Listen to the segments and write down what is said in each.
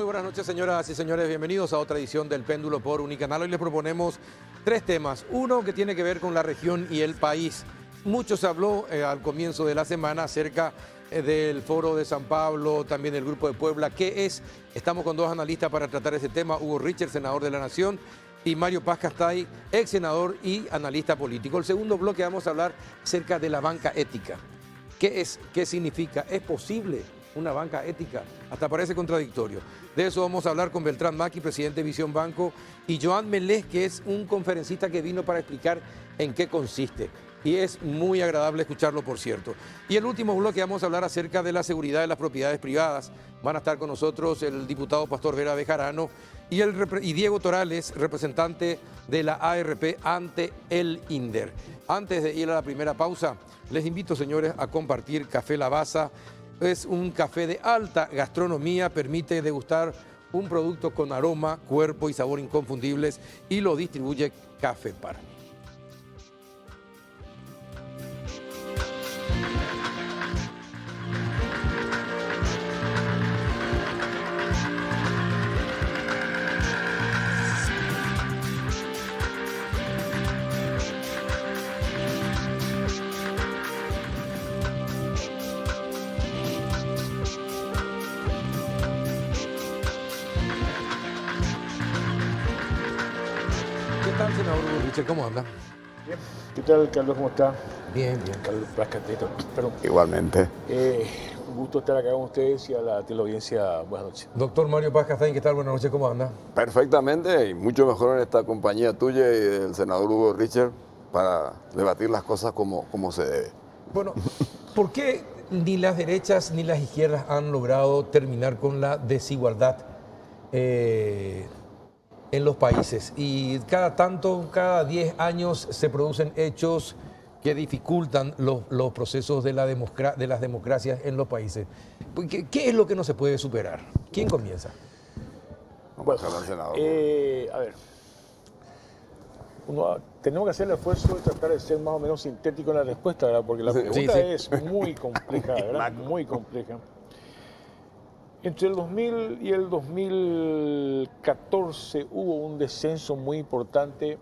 Muy buenas noches, señoras y señores. Bienvenidos a otra edición del Péndulo por Unicanal. Hoy les proponemos tres temas. Uno que tiene que ver con la región y el país. Mucho se habló al comienzo de la semana acerca del Foro de San Pablo, también del Grupo de Puebla. ¿Qué es? Estamos con dos analistas para tratar ese tema. Hugo Richard, senador de la Nación, y Mario Paz Castay, ex senador y analista político. El segundo bloque vamos a hablar acerca de la banca ética. ¿Qué es? ¿Qué significa? ¿Es posible una banca ética? Hasta parece contradictorio. De eso vamos a hablar con Beltrán Maki, presidente de Visión Banco, y Joan Melés, que es un conferencista que vino para explicar en qué consiste. Y es muy agradable escucharlo, por cierto. Y el último bloque vamos a hablar acerca de la seguridad de las propiedades privadas. Van a estar con nosotros el diputado Pastor Vera Bejarano y Diego Torales, representante de la ARP ante el INDER. Antes de ir a la primera pausa, les invito, señores, a compartir Café Lavazza. Es un café de alta gastronomía, permite degustar un producto con aroma, cuerpo y sabor inconfundibles y lo distribuye Café Par. ¿Qué tal, senador Hugo Richard? ¿Cómo anda? Bien. ¿Qué tal, Carlos? ¿Cómo está? Bien, bien. Carlos Paz Castay, perdón. Igualmente. Un gusto estar acá con ustedes y a la teleaudiencia. Buenas noches. Doctor Mario Paz Castay, ¿qué tal? Buenas noches, ¿cómo anda? Perfectamente y mucho mejor en esta compañía tuya y del senador Hugo Richard para debatir las cosas como se debe. Bueno, ¿por qué ni las derechas ni las izquierdas han logrado terminar con la desigualdad en los países? Y cada 10 años se producen hechos que dificultan los procesos de las democracias en los países. ¿Qué es lo que no se puede superar? ¿Quién comienza? Vamos a dejar al senador. A ver, tenemos que hacer el esfuerzo de tratar de ser más o menos sintético en la respuesta, ¿verdad? Porque la pregunta es muy compleja, ¿verdad? Muy compleja. Entre el 2000 y el 2014 hubo un descenso muy importante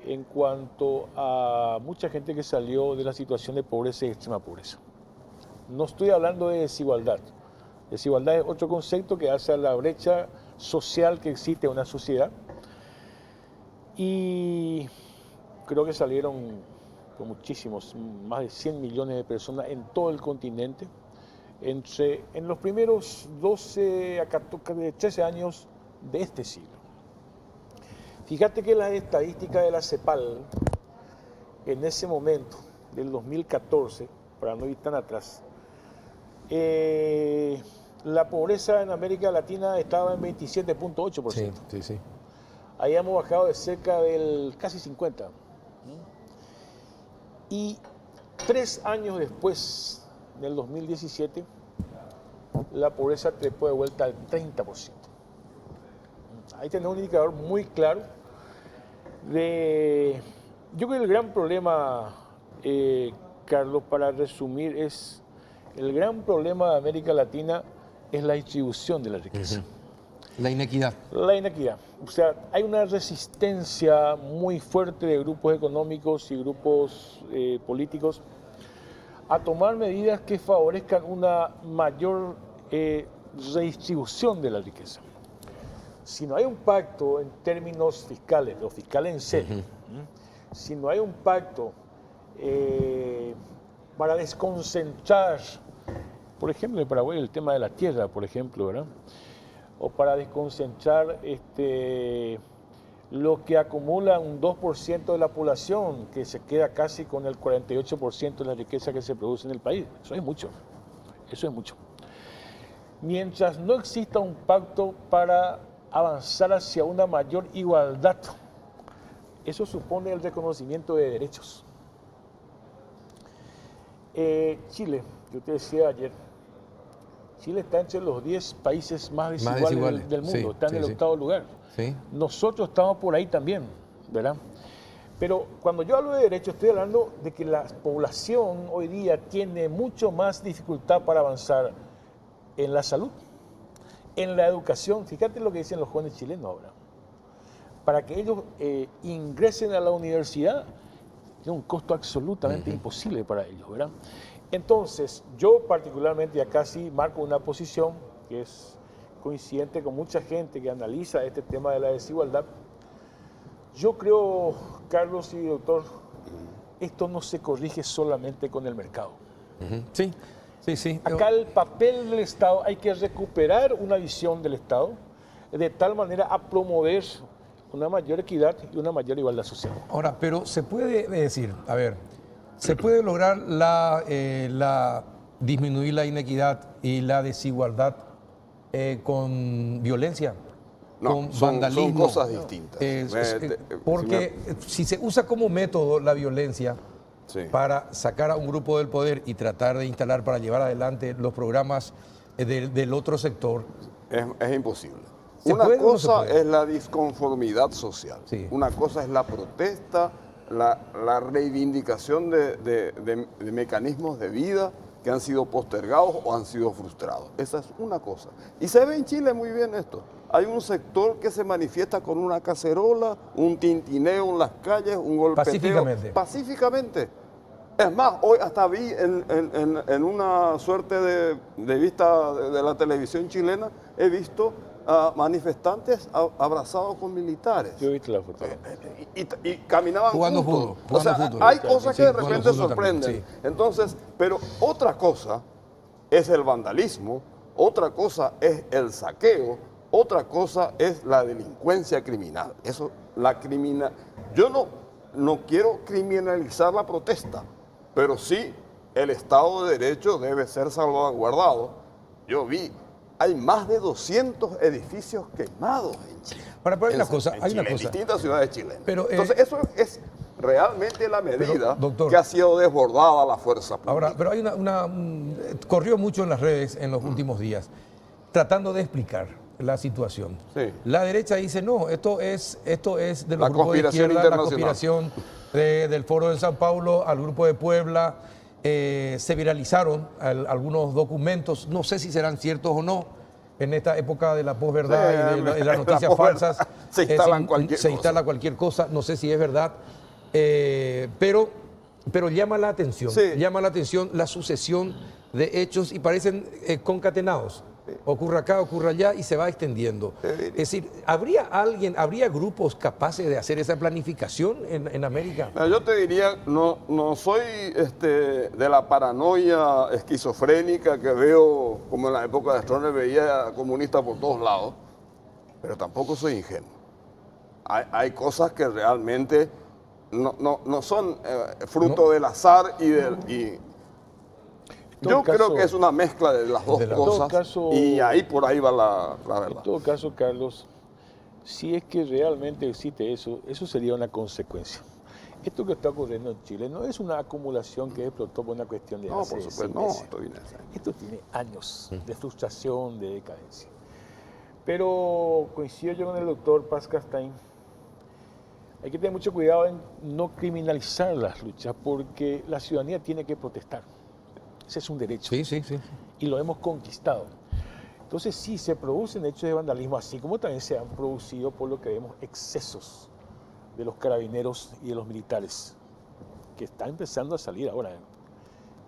en cuanto a mucha gente que salió de la situación de pobreza y extrema pobreza. No estoy hablando de desigualdad. Desigualdad es otro concepto que hace a la brecha social que existe en una sociedad. Y creo que salieron con muchísimos, más de 100 millones de personas en todo el continente, en los primeros 12 a 13 años de este siglo. Fíjate que las estadísticas de la CEPAL, en ese momento, del 2014, para no ir tan atrás, la pobreza en América Latina estaba en 27.8%. Sí. Ahí hemos bajado de cerca del casi 50%. Y 3 años después, en el 2017, la pobreza trepó de vuelta al 30%. Ahí tenemos un indicador muy claro de... Yo creo que el gran problema, Carlos, para resumir, el gran problema de América Latina es la distribución de la riqueza. La inequidad. La inequidad. O sea, hay una resistencia muy fuerte de grupos económicos y grupos políticos a tomar medidas que favorezcan una mayor redistribución de la riqueza. Si no hay un pacto en términos fiscales, lo fiscal en serio, si no hay un pacto para desconcentrar, por ejemplo, en Paraguay el tema de la tierra, por ejemplo, ¿verdad? O para desconcentrar lo que acumula un 2% de la población, que se queda casi con el 48% de la riqueza que se produce en el país. Eso es mucho. Eso es mucho. Mientras no exista un pacto para avanzar hacia una mayor igualdad, eso supone el reconocimiento de derechos. Chile, yo te decía ayer, Chile está entre los 10 países más desiguales del mundo, está en el octavo lugar. Sí. Nosotros estamos por ahí también, ¿verdad? Pero cuando yo hablo de derechos, estoy hablando de que la población hoy día tiene mucho más dificultad para avanzar en la salud, En la educación, fíjate lo que dicen los jóvenes chilenos ahora. Para que ellos ingresen a la universidad, tiene un costo absolutamente imposible para ellos, ¿verdad? Entonces, yo particularmente acá sí marco una posición que es coincidente con mucha gente que analiza este tema de la desigualdad. Yo creo, Carlos y doctor, esto no se corrige solamente con el mercado. Sí, sí, sí. Acá el papel del Estado, hay que recuperar una visión del Estado de tal manera a promover una mayor equidad y una mayor igualdad social. Ahora, pero se puede decir, a ver, se puede lograr disminuir la inequidad y la desigualdad con violencia, No, con son vandalismo. cosas distintas. Porque si se usa como método la violencia Sí. para sacar a un grupo del poder y tratar de instalar para llevar adelante los programas del otro sector, Es imposible. ¿Se Una puede o no se cosa puede? es la disconformidad social, Sí. una cosa es la protesta, la reivindicación de mecanismos de vida que han sido postergados o han sido frustrados. Esa es una cosa. Y se ve en Chile muy bien esto. Hay un sector que se manifiesta con una cacerola, un tintineo en las calles, un golpeteo. Pacíficamente. Pacíficamente. Es más, hoy hasta vi en una suerte de vista de la televisión chilena, he visto a manifestantes abrazados con militares. Yo he visto la foto. Y caminaban Jugando juntos. fútbol, O sea, jugando fútbol. hay cosas Sí, que de jugando repente fútbol también, sorprenden. sí. Entonces, pero otra cosa es el vandalismo, otra cosa es el saqueo, otra cosa es la delincuencia criminal. Eso, Yo no quiero criminalizar la protesta, pero sí el Estado de Derecho debe ser salvaguardado. Yo vi, hay más de 200 edificios quemados en Chile. Ahora, pero hay una En cosa, Chile, en distintas ciudades chilenas. Pero, Entonces, eso es realmente la medida doctor, que ha sido desbordada la fuerza pública. ahora, pero hay corrió mucho en las redes en los últimos días, tratando de explicar la situación. Sí. La derecha dice, no, esto es de los La grupos de conspiración izquierda, la internacional. conspiración del Foro de Sao Paulo al Grupo de Puebla. Se viralizaron algunos documentos, no sé si serán ciertos o no, en esta época de la posverdad Sí, y de las la noticias posverdad. falsas. Se instalan cualquier se cosa. instala cualquier cosa, no sé si es verdad, pero llama la atención, Sí. llama la atención la sucesión de hechos y parecen concatenados. Ocurre acá, ocurre allá y se va extendiendo. Es decir, ¿habría grupos capaces de hacer esa planificación en América? Yo te diría, no soy de la paranoia esquizofrénica que veo, como en la época de Stroessner veía comunistas por todos lados, pero tampoco soy ingenuo. Hay cosas que realmente no son fruto del azar yo creo que es una mezcla de las dos cosas y ahí por ahí va la verdad. En todo caso, Carlos, si es que realmente existe eso, eso sería una consecuencia. Esto que está ocurriendo en Chile no es una acumulación que explotó por una cuestión de No, hace por 6 supuesto, meses. esto viene de Esto tiene años de frustración, de decadencia. Pero coincido yo con el doctor Paz Castaín. Hay que tener mucho cuidado en no criminalizar las luchas porque la ciudadanía tiene que protestar. Ese es un derecho. Sí, sí, sí. Y lo hemos conquistado. Entonces sí, se producen hechos de vandalismo, así como también se han producido, por lo que vemos, excesos de los carabineros y de los militares, que están empezando a salir ahora,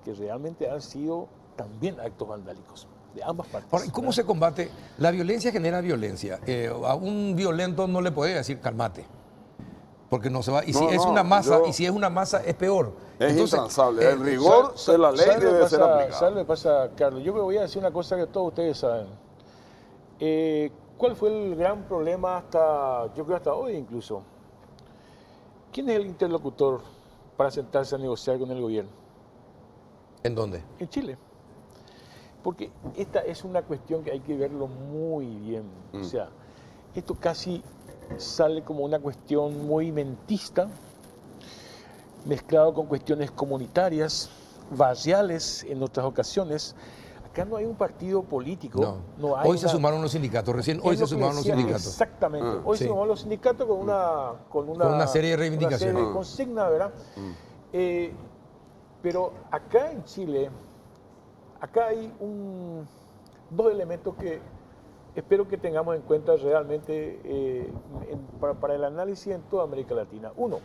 que realmente han sido también actos vandálicos, de ambas partes. Ahora, ¿y cómo se combate? La violencia genera violencia. A un violento no le puede decir calmate, porque no se va. Y si es una masa, es peor. Es Entonces, intransable. El rigor de la ley debe ser aplicado. ¿Sabes lo que pasa, Carlos? Yo me voy a decir una cosa que todos ustedes saben. ¿Cuál fue el gran problema yo creo hasta hoy incluso? ¿Quién es el interlocutor para sentarse a negociar con el gobierno? ¿En dónde? En Chile. Porque esta es una cuestión que hay que verlo muy bien. O sea, esto casi sale como una cuestión movimentista, mezclado con cuestiones comunitarias, barriales en otras ocasiones. Acá no hay un partido político. No hay hoy se sumaron los sindicatos, recién hoy se sumaron los sindicatos. Exactamente. Hoy se sumaron los sindicatos con una serie de reivindicaciones. Una serie de consignas, ¿verdad? Pero acá en Chile, acá hay dos elementos que espero que tengamos en cuenta realmente para el análisis en toda América Latina. Uno,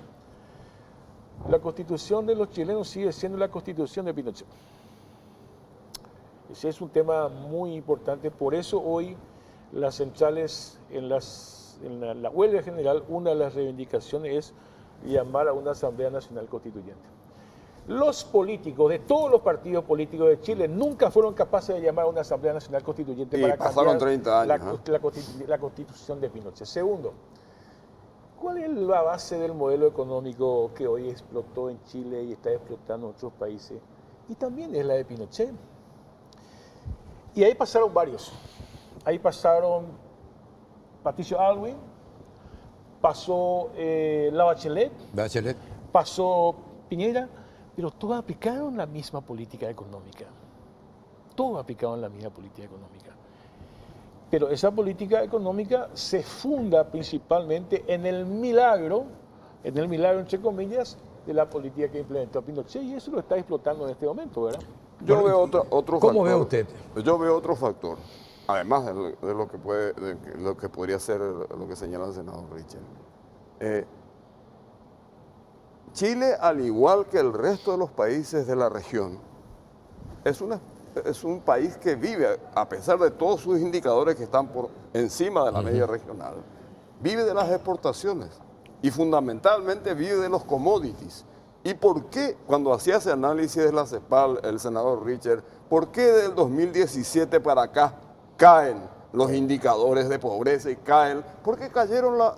la constitución de los chilenos sigue siendo la constitución de Pinochet. Ese es un tema muy importante, por eso hoy las centrales en la huelga general, una de las reivindicaciones es llamar a una Asamblea Nacional Constituyente. Los políticos de todos los partidos políticos de Chile nunca fueron capaces de llamar a una Asamblea Nacional Constituyente para pasaron cambiar 30 años, la constitución de Pinochet. Segundo, ¿cuál es la base del modelo económico que hoy explotó en Chile y está explotando en otros países? Y también es la de Pinochet. Y ahí pasaron varios. Ahí pasaron Patricio Aylwin, pasó la Bachelet, pasó Piñera, pero todos aplicaron la misma política económica. Todos aplicaron la misma política económica. Pero esa política económica se funda principalmente en el milagro entre comillas, de la política que implementó Pinochet, y eso lo está explotando en este momento, ¿verdad? Yo veo otro factor. ¿Cómo ve usted? Yo veo otro factor, además de lo que podría ser lo que señala el senador Richel. Chile, al igual que el resto de los países de la región, es un país que vive, a pesar de todos sus indicadores que están por encima de la media regional, vive de las exportaciones y fundamentalmente vive de los commodities. ¿Y por qué, cuando hacía ese análisis de la CEPAL, el senador Richard, por qué del 2017 para acá caen los indicadores de pobreza y caen? Porque cayeron las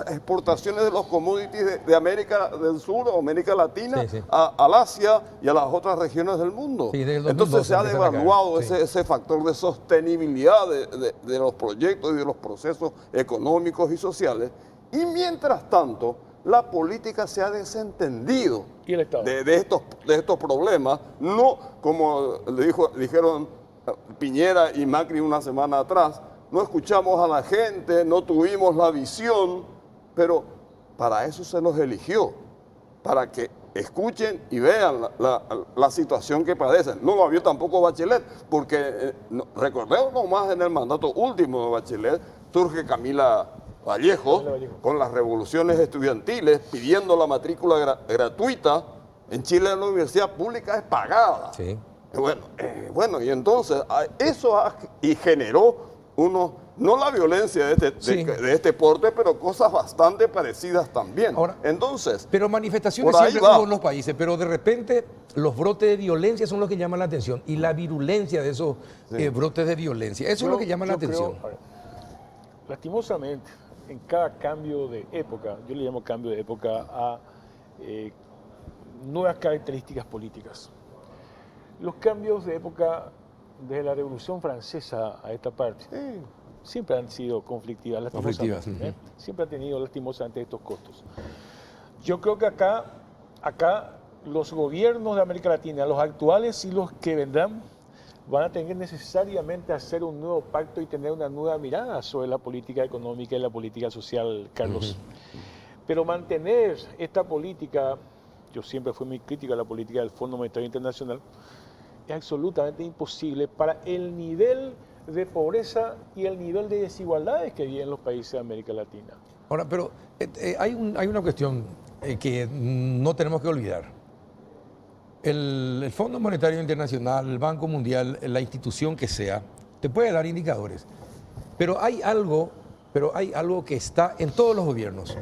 exportaciones de los commodities de América del Sur o América Latina al Asia y a las otras regiones del mundo. Entonces se ha devaluado ese factor de sostenibilidad de los proyectos y de los procesos económicos y sociales. Y mientras tanto, la política se ha desentendido de estos problemas, no como dijeron Piñera y Macri una semana atrás, no escuchamos a la gente, no tuvimos la visión, pero para eso se los eligió, para que escuchen y vean la situación que padecen. No lo vio tampoco Bachelet, porque recordemos nomás en el mandato último de Bachelet, surge Camila Vallejo, con las revoluciones estudiantiles, pidiendo la matrícula gratuita. En Chile la universidad pública es pagada. Sí. Bueno, y entonces eso generó no la violencia de este porte, pero cosas bastante parecidas también. Ahora, entonces, pero manifestaciones siempre hubo en los países, pero de repente los brotes de violencia son los que llaman la atención y la virulencia de esos brotes de violencia, eso es lo que llama la atención. Lastimosamente, en cada cambio de época, yo le llamo cambio de época a nuevas características políticas. Los cambios de época desde la Revolución Francesa a esta parte siempre han sido conflictivas, lastimosamente. Siempre han tenido lastimosamente estos costos. Yo creo que acá los gobiernos de América Latina, los actuales y los que vendrán, van a tener necesariamente hacer un nuevo pacto y tener una nueva mirada sobre la política económica y la política social, Carlos. Pero mantener esta política, yo siempre fui muy crítico a la política del Fondo Monetario Internacional, es absolutamente imposible para el nivel de pobreza y el nivel de desigualdades que viven los países de América Latina. Ahora, pero hay una cuestión que no tenemos que olvidar. El Fondo Monetario Internacional, el Banco Mundial, la institución que sea, te puede dar indicadores. Pero hay algo que está en todos los gobiernos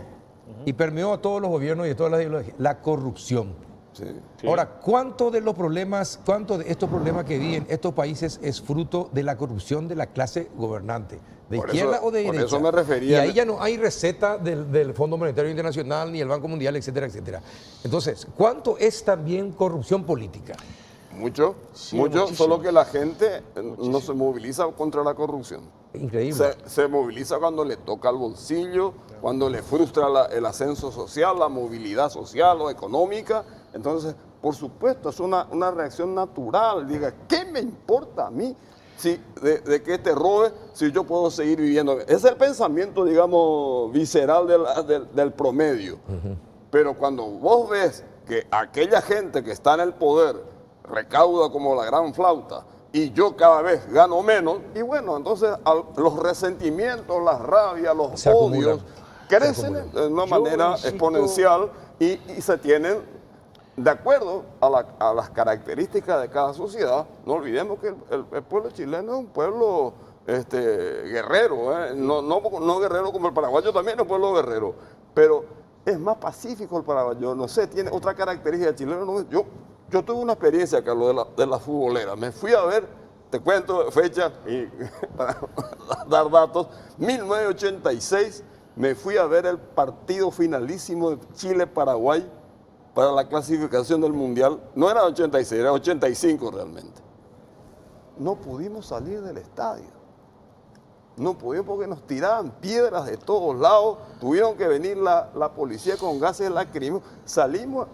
y permeó a todos los gobiernos y a todas las ideologías, la corrupción. Sí. Ahora, ¿cuánto de estos problemas que viven estos países es fruto de la corrupción de la clase gobernante? ¿De izquierda o de derecha? Por eso me refería. Y ahí ya no hay receta del Fondo Monetario Internacional ni el Banco Mundial, etcétera, etcétera. Entonces, ¿cuánto es también corrupción política? Mucho, solo que la gente no se moviliza contra la corrupción. Increíble. Se moviliza cuando le toca el bolsillo, cuando le frustra el ascenso social, la movilidad social o económica. Entonces, por supuesto, es una reacción natural. Diga, ¿qué me importa a mí de que te robe si yo puedo seguir viviendo? Es el pensamiento, digamos, visceral del promedio. Pero cuando vos ves que aquella gente que está en el poder recauda como la gran flauta, y yo cada vez gano menos, y bueno, entonces los resentimientos, las rabias, los Se acumulan. odios crecen de una manera exponencial y se tienen de acuerdo a las características de cada sociedad. No olvidemos que el pueblo chileno es un pueblo guerrero, ¿eh? No guerrero como el paraguayo, también es un pueblo guerrero, pero es más pacífico el paraguayo, no sé, tiene otra característica chileno. Yo tuve una experiencia, Carlos, de la futbolera. Me fui a ver, te cuento fecha y para dar datos, 1986 me fui a ver el partido finalísimo de Chile-Paraguay para la clasificación del Mundial. No era 86, era 85 realmente. No pudimos salir del estadio. No pudimos porque nos tiraban piedras de todos lados. Tuvieron que venir la policía con gases lacrimógenos. Salimos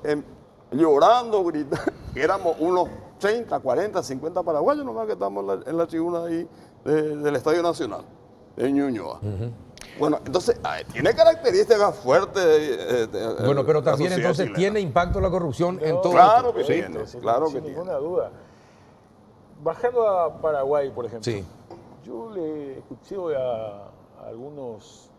llorando, gritando. Éramos unos 30, 40, 50 paraguayos nomás que estamos en la tribuna ahí del Estadio Nacional, de Ñuñoa. Bueno, entonces tiene características fuertes. Bueno, pero también entonces tiene impacto la corrupción en todo Claro esto. que tiene, claro que sin tiene. ninguna duda. Bajando a Paraguay, por ejemplo, Sí. yo le escuché a algunos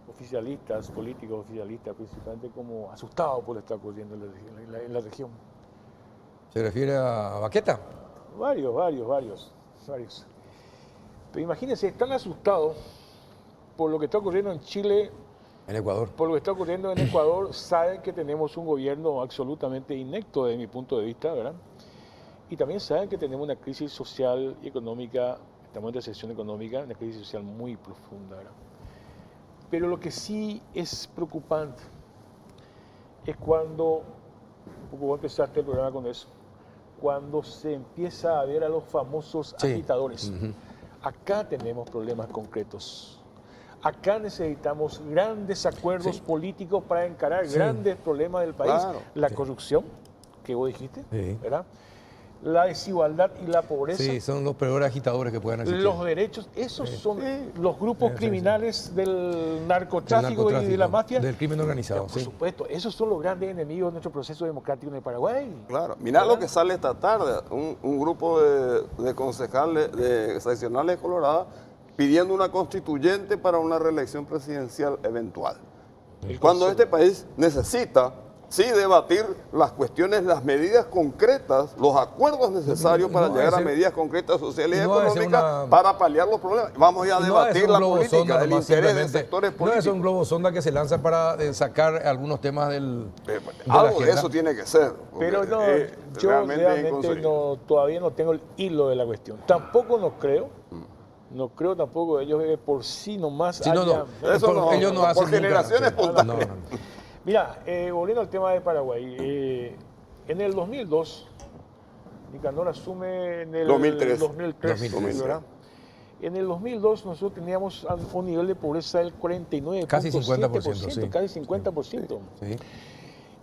oficialistas, políticos oficialistas principalmente, como asustados por lo que está ocurriendo en la región. ¿Se refiere a Baqueta? Varios. Pero imagínense, están asustados por lo que está ocurriendo en Chile, En Ecuador. por lo que está ocurriendo en Ecuador. Saben que tenemos un gobierno absolutamente inepto desde mi punto de vista, ¿verdad? Y también saben que tenemos una crisis social y económica, estamos en recesión económica, una crisis social muy profunda, ¿verdad? Pero lo que sí es preocupante es cuando, voy a empezar el programa con eso, cuando se empieza a ver a los famosos agitadores. Acá tenemos problemas concretos. Acá necesitamos grandes acuerdos políticos para encarar grandes problemas del país. Claro. La corrupción, que vos dijiste, Sí. ¿verdad? La desigualdad y la pobreza. Sí, son los peores agitadores que puedan existir. Los derechos, esos son los grupos criminales del narcotráfico y de la mafia. Del crimen organizado, Por sí. supuesto, esos son los grandes enemigos de nuestro proceso democrático en el Paraguay. Claro, mirá lo que sale esta tarde, un grupo de concejales, de seccionales coloradas, pidiendo una constituyente para una reelección presidencial eventual. Cuando este país necesita, sí, debatir las cuestiones, las medidas concretas, los acuerdos necesarios para llegar a medidas concretas sociales y económicas para paliar los problemas. Vamos a debatir la política, el interés de sectores políticos. No es un globo sonda que se lanza para sacar algunos temas de la algo de agenda. eso tiene que ser. Pero no, yo realmente todavía no tengo el hilo de la cuestión. Tampoco no creo. No creo tampoco ellos por sí nomás. Sí, ellos no hacen por generaciones espontáneas. Mira, volviendo al tema de Paraguay, en el 2002, Nicanor asume en el 2003, ¿verdad? En el 2002 nosotros teníamos un nivel de pobreza del 49%, casi 50%, sí. Casi 50%. Sí.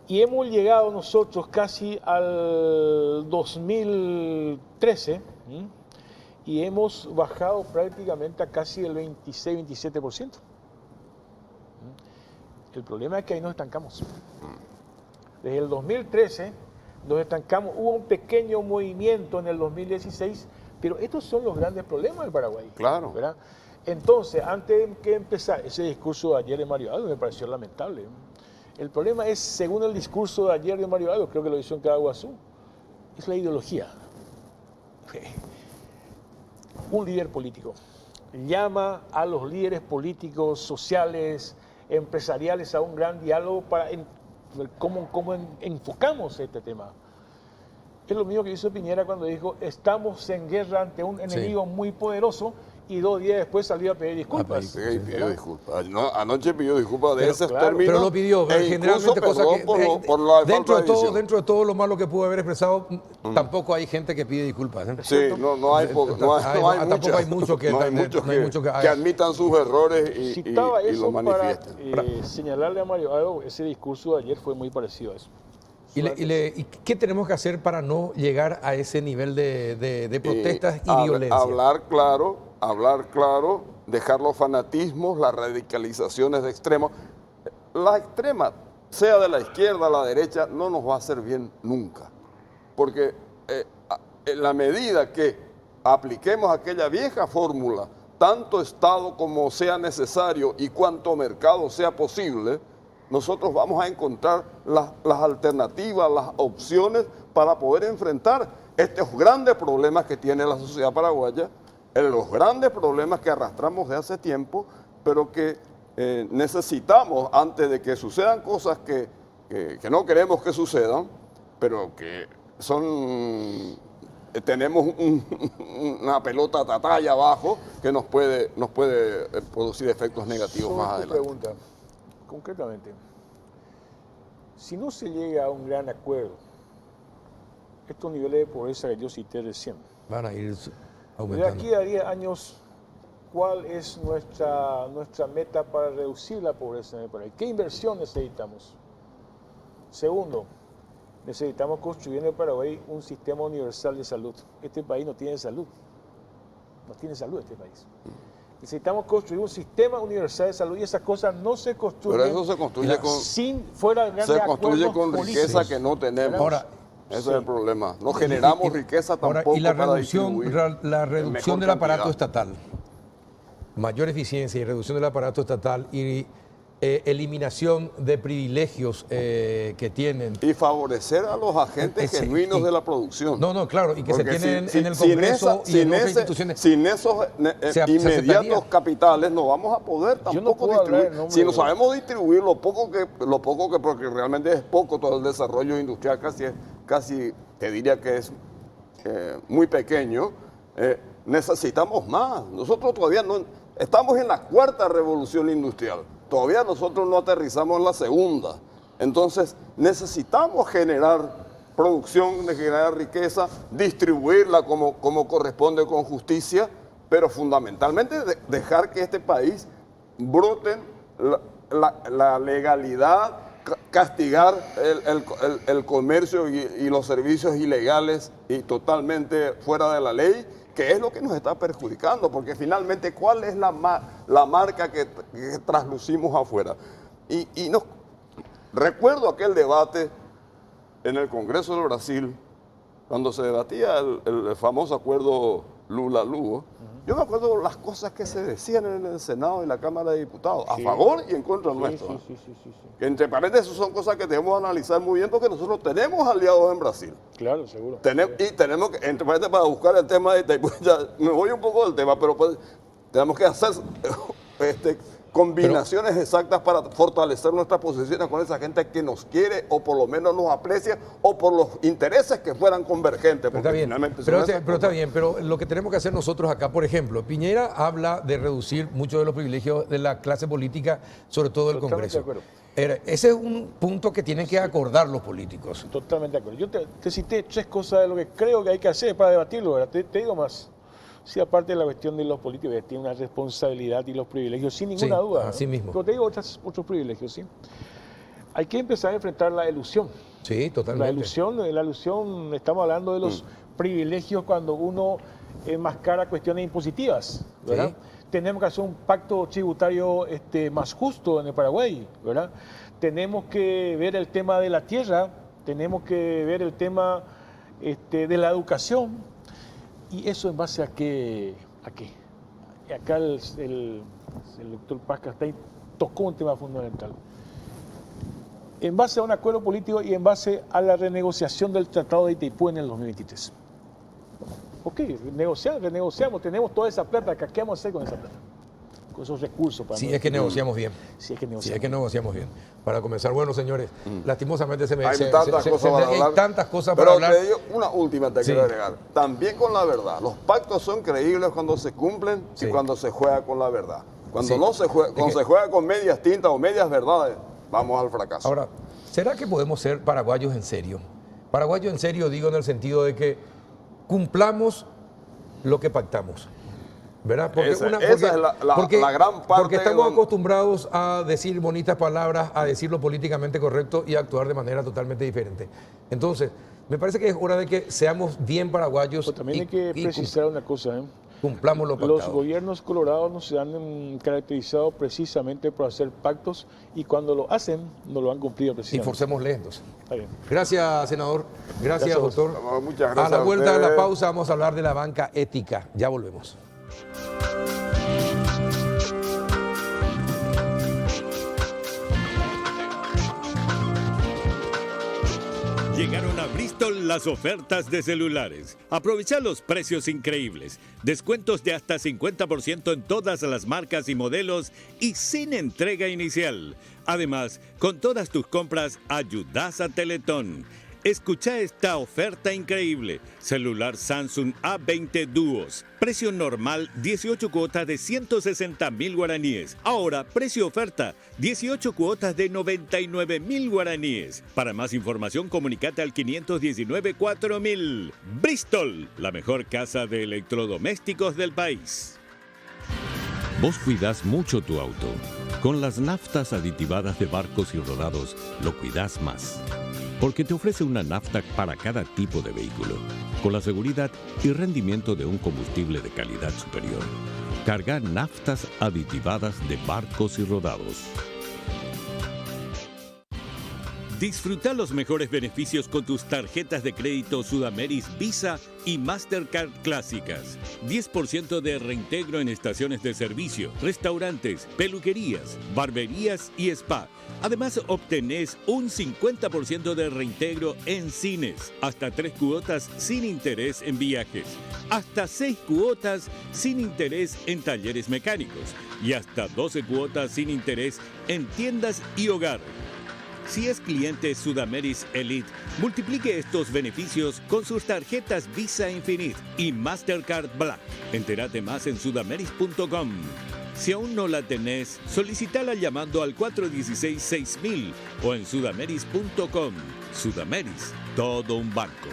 Y hemos llegado nosotros casi al 2013 y hemos bajado prácticamente a casi el 26-27%. El problema es que ahí nos estancamos. Desde el 2013 nos estancamos. Hubo un pequeño movimiento en el 2016, pero estos son los grandes problemas del Paraguay. Claro. ¿Verdad? Entonces, antes de empezar, ese discurso de ayer de Mario Aldo me pareció lamentable. El problema es, según el discurso de ayer de Mario Aldo, creo que lo hizo en Cadaguazú, es la ideología. Un líder político llama a los líderes políticos, sociales, empresariales a un gran diálogo para ver cómo enfocamos este tema. Es lo mismo que hizo Piñera cuando dijo, estamos en guerra ante un enemigo muy poderoso, y 2 días después salió a pedir disculpas. Pidió disculpas. No, anoche pidió disculpas de esos términos. Pero lo pidió, generalmente cosas que dentro de todo lo malo que pudo haber expresado, tampoco hay gente que pide disculpas. Sí, no hay muchos que admitan sus errores y lo manifiesten. Para señalarle a Mario Aldo, ese discurso de ayer fue muy parecido a eso. ¿Y qué tenemos que hacer para no llegar a ese nivel de protestas y violencia? Hablar claro, dejar los fanatismos, las radicalizaciones de extremos. La extrema, sea de la izquierda a la derecha, no nos va a hacer bien nunca. Porque en la medida que apliquemos aquella vieja fórmula, tanto Estado como sea necesario y cuanto mercado sea posible, nosotros vamos a encontrar las alternativas, las opciones para poder enfrentar estos grandes problemas que tiene la sociedad paraguaya, los grandes problemas que arrastramos de hace tiempo, pero que necesitamos, antes de que sucedan cosas que no queremos que sucedan, pero que tenemos una pelota tatá allá abajo que nos puede producir efectos negativos más adelante. Pregunta, concretamente, si no se llega a un gran acuerdo, estos niveles de pobreza que yo cité recién, van a ir de aumentando. aquí a 10 años, ¿cuál es nuestra meta para reducir la pobreza en el país? ¿Qué inversión necesitamos? Segundo, necesitamos construir en el Paraguay un sistema universal de salud. Este país no tiene salud. No tiene salud este país. Necesitamos construir un sistema universal de salud y esas cosas no se construyen. Pero eso se construye fuera de grandes con riqueza políticos que no tenemos. Ahora, ese es el problema. No generamos riqueza tampoco ahora, y la para reducción, distribuir la en reducción mejor del aparato cantidad. estatal, mayor eficiencia y reducción del aparato estatal y eliminación de privilegios que tienen. Y favorecer a los agentes genuinos de la producción. No, claro, y que Porque se tienen sin- en el sin Congreso esa- y en sin otras ese- instituciones. Sin esos se inmediatos aceptaría. capitales no vamos a poder Yo no tampoco puedo hablar distribuir. en nombre Si no de- sabemos distribuir lo poco que, porque realmente es poco todo el desarrollo industrial, casi te diría que es muy pequeño, necesitamos más. Nosotros todavía no, estamos en la cuarta revolución industrial. Todavía nosotros no aterrizamos en la segunda. Entonces necesitamos generar producción, generar riqueza, distribuirla como corresponde con justicia, pero fundamentalmente dejar que este país broten la legalidad, castigar el comercio y los servicios ilegales y totalmente fuera de la ley, que es lo que nos está perjudicando, porque finalmente, ¿cuál es la marca que traslucimos afuera? Y recuerdo aquel debate en el Congreso de Brasil, cuando se debatía el famoso acuerdo Lula-Lugo. Yo me acuerdo las cosas que se decían en el Senado y la Cámara de Diputados, a favor y en contra nuestro. Sí. Que entre paréntesis son cosas que debemos analizar muy bien porque nosotros tenemos aliados en Brasil. Claro, seguro. Y tenemos que, entre paréntesis, para buscar el tema de ya me voy un poco del tema, pero pues, tenemos que hacer combinaciones exactas para fortalecer nuestras posiciones con esa gente que nos quiere o por lo menos nos aprecia o por los intereses que fueran convergentes. Pero está bien, finalmente son pero esas está cosas. bien, pero lo que tenemos que hacer nosotros acá, por ejemplo, Piñera habla de reducir muchos de los privilegios de la clase política, sobre todo del Totalmente Congreso. de acuerdo. Ese es un punto que tienen que acordar los políticos. Totalmente de acuerdo. Yo te cité 3 cosas de lo que creo que hay que hacer para debatirlo, ¿verdad? Te digo más. Sí, aparte de la cuestión de los políticos, que tienen una responsabilidad y los privilegios, sin ninguna duda. así mismo. Pero te digo otros privilegios, ¿sí? Hay que empezar a enfrentar la ilusión. Sí, totalmente. La ilusión, estamos hablando de los privilegios cuando uno enmascara cuestiones impositivas, ¿verdad? Sí. Tenemos que hacer un pacto tributario más justo en el Paraguay, ¿verdad? Tenemos que ver el tema de la tierra, tenemos que ver el tema de la educación, y eso en base a qué. Y acá el doctor Paz Castañ tocó un tema fundamental. En base a un acuerdo político y en base a la renegociación del Tratado de Itaipú en el 2023. Ok, renegociamos, tenemos toda esa plata, ¿qué vamos a hacer con esa plata? Con esos recursos. Si es que negociamos bien. Si es que Si es que negociamos bien. Para comenzar, bueno, señores, lastimosamente se me Hay tantas cosas para hablar. hay tantas cosas Pero para hablar. te digo, una última te Sí. quiero agregar. También con la verdad. Los pactos son creíbles cuando se cumplen Sí. y cuando se juega con la verdad. Cuando Sí. no se juega, Es cuando que- se juega con medias tintas o medias verdades, vamos al fracaso. Ahora, ¿será que podemos ser paraguayos en serio? Paraguayos en serio digo en el sentido de que cumplamos lo que pactamos. ¿Verdad? Esa es la gran parte porque estamos donde- acostumbrados a decir bonitas palabras, a decir lo políticamente correcto y a actuar de manera totalmente diferente. Entonces, me parece que es hora de que seamos bien paraguayos. Pero también hay que y precisar una cosa, cumplamos lo Los pactado. gobiernos colorados nos se han caracterizado precisamente por hacer pactos y cuando lo hacen, no lo han cumplido Y precisamente. forcémosle entonces. Está bien. Gracias, senador. Gracias, Gracias a vos. doctor. Muchas gracias A la a vuelta de la ustedes. pausa vamos a hablar de la banca ética. Ya volvemos. Llegaron a Bristol las ofertas de celulares. Aprovecha los precios increíbles. Descuentos de hasta 50% en todas las marcas y modelos y sin entrega inicial. Además, con todas tus compras ayudas a Teletón. Escucha esta oferta increíble. Celular Samsung A20 Duos. Precio normal 18 cuotas de 160.000 guaraníes. Ahora, precio oferta 18 cuotas de 99.000 guaraníes. Para más información, comunícate al 519-4000. Bristol, la mejor casa de electrodomésticos del país. Vos cuidás mucho tu auto. Con las naftas aditivadas de Barcos y Rodados, lo cuidás más. Porque te ofrece una nafta para cada tipo de vehículo, con la seguridad y rendimiento de un combustible de calidad superior. Carga naftas aditivadas de Barcos y Rodados. Disfruta los mejores beneficios con tus tarjetas de crédito Sudameris Visa y Mastercard clásicas. 10% de reintegro en estaciones de servicio, restaurantes, peluquerías, barberías y spa. Además, obtenés un 50% de reintegro en cines, hasta 3 cuotas sin interés en viajes, hasta 6 cuotas sin interés en talleres mecánicos y hasta 12 cuotas sin interés en tiendas y hogar. Si es cliente Sudameris Elite, multiplique estos beneficios con sus tarjetas Visa Infinite y Mastercard Black. Entérate más en sudameris.com. Si aún no la tenés, solicitala llamando al 416-6000 o en sudameris.com. Sudameris, todo un banco.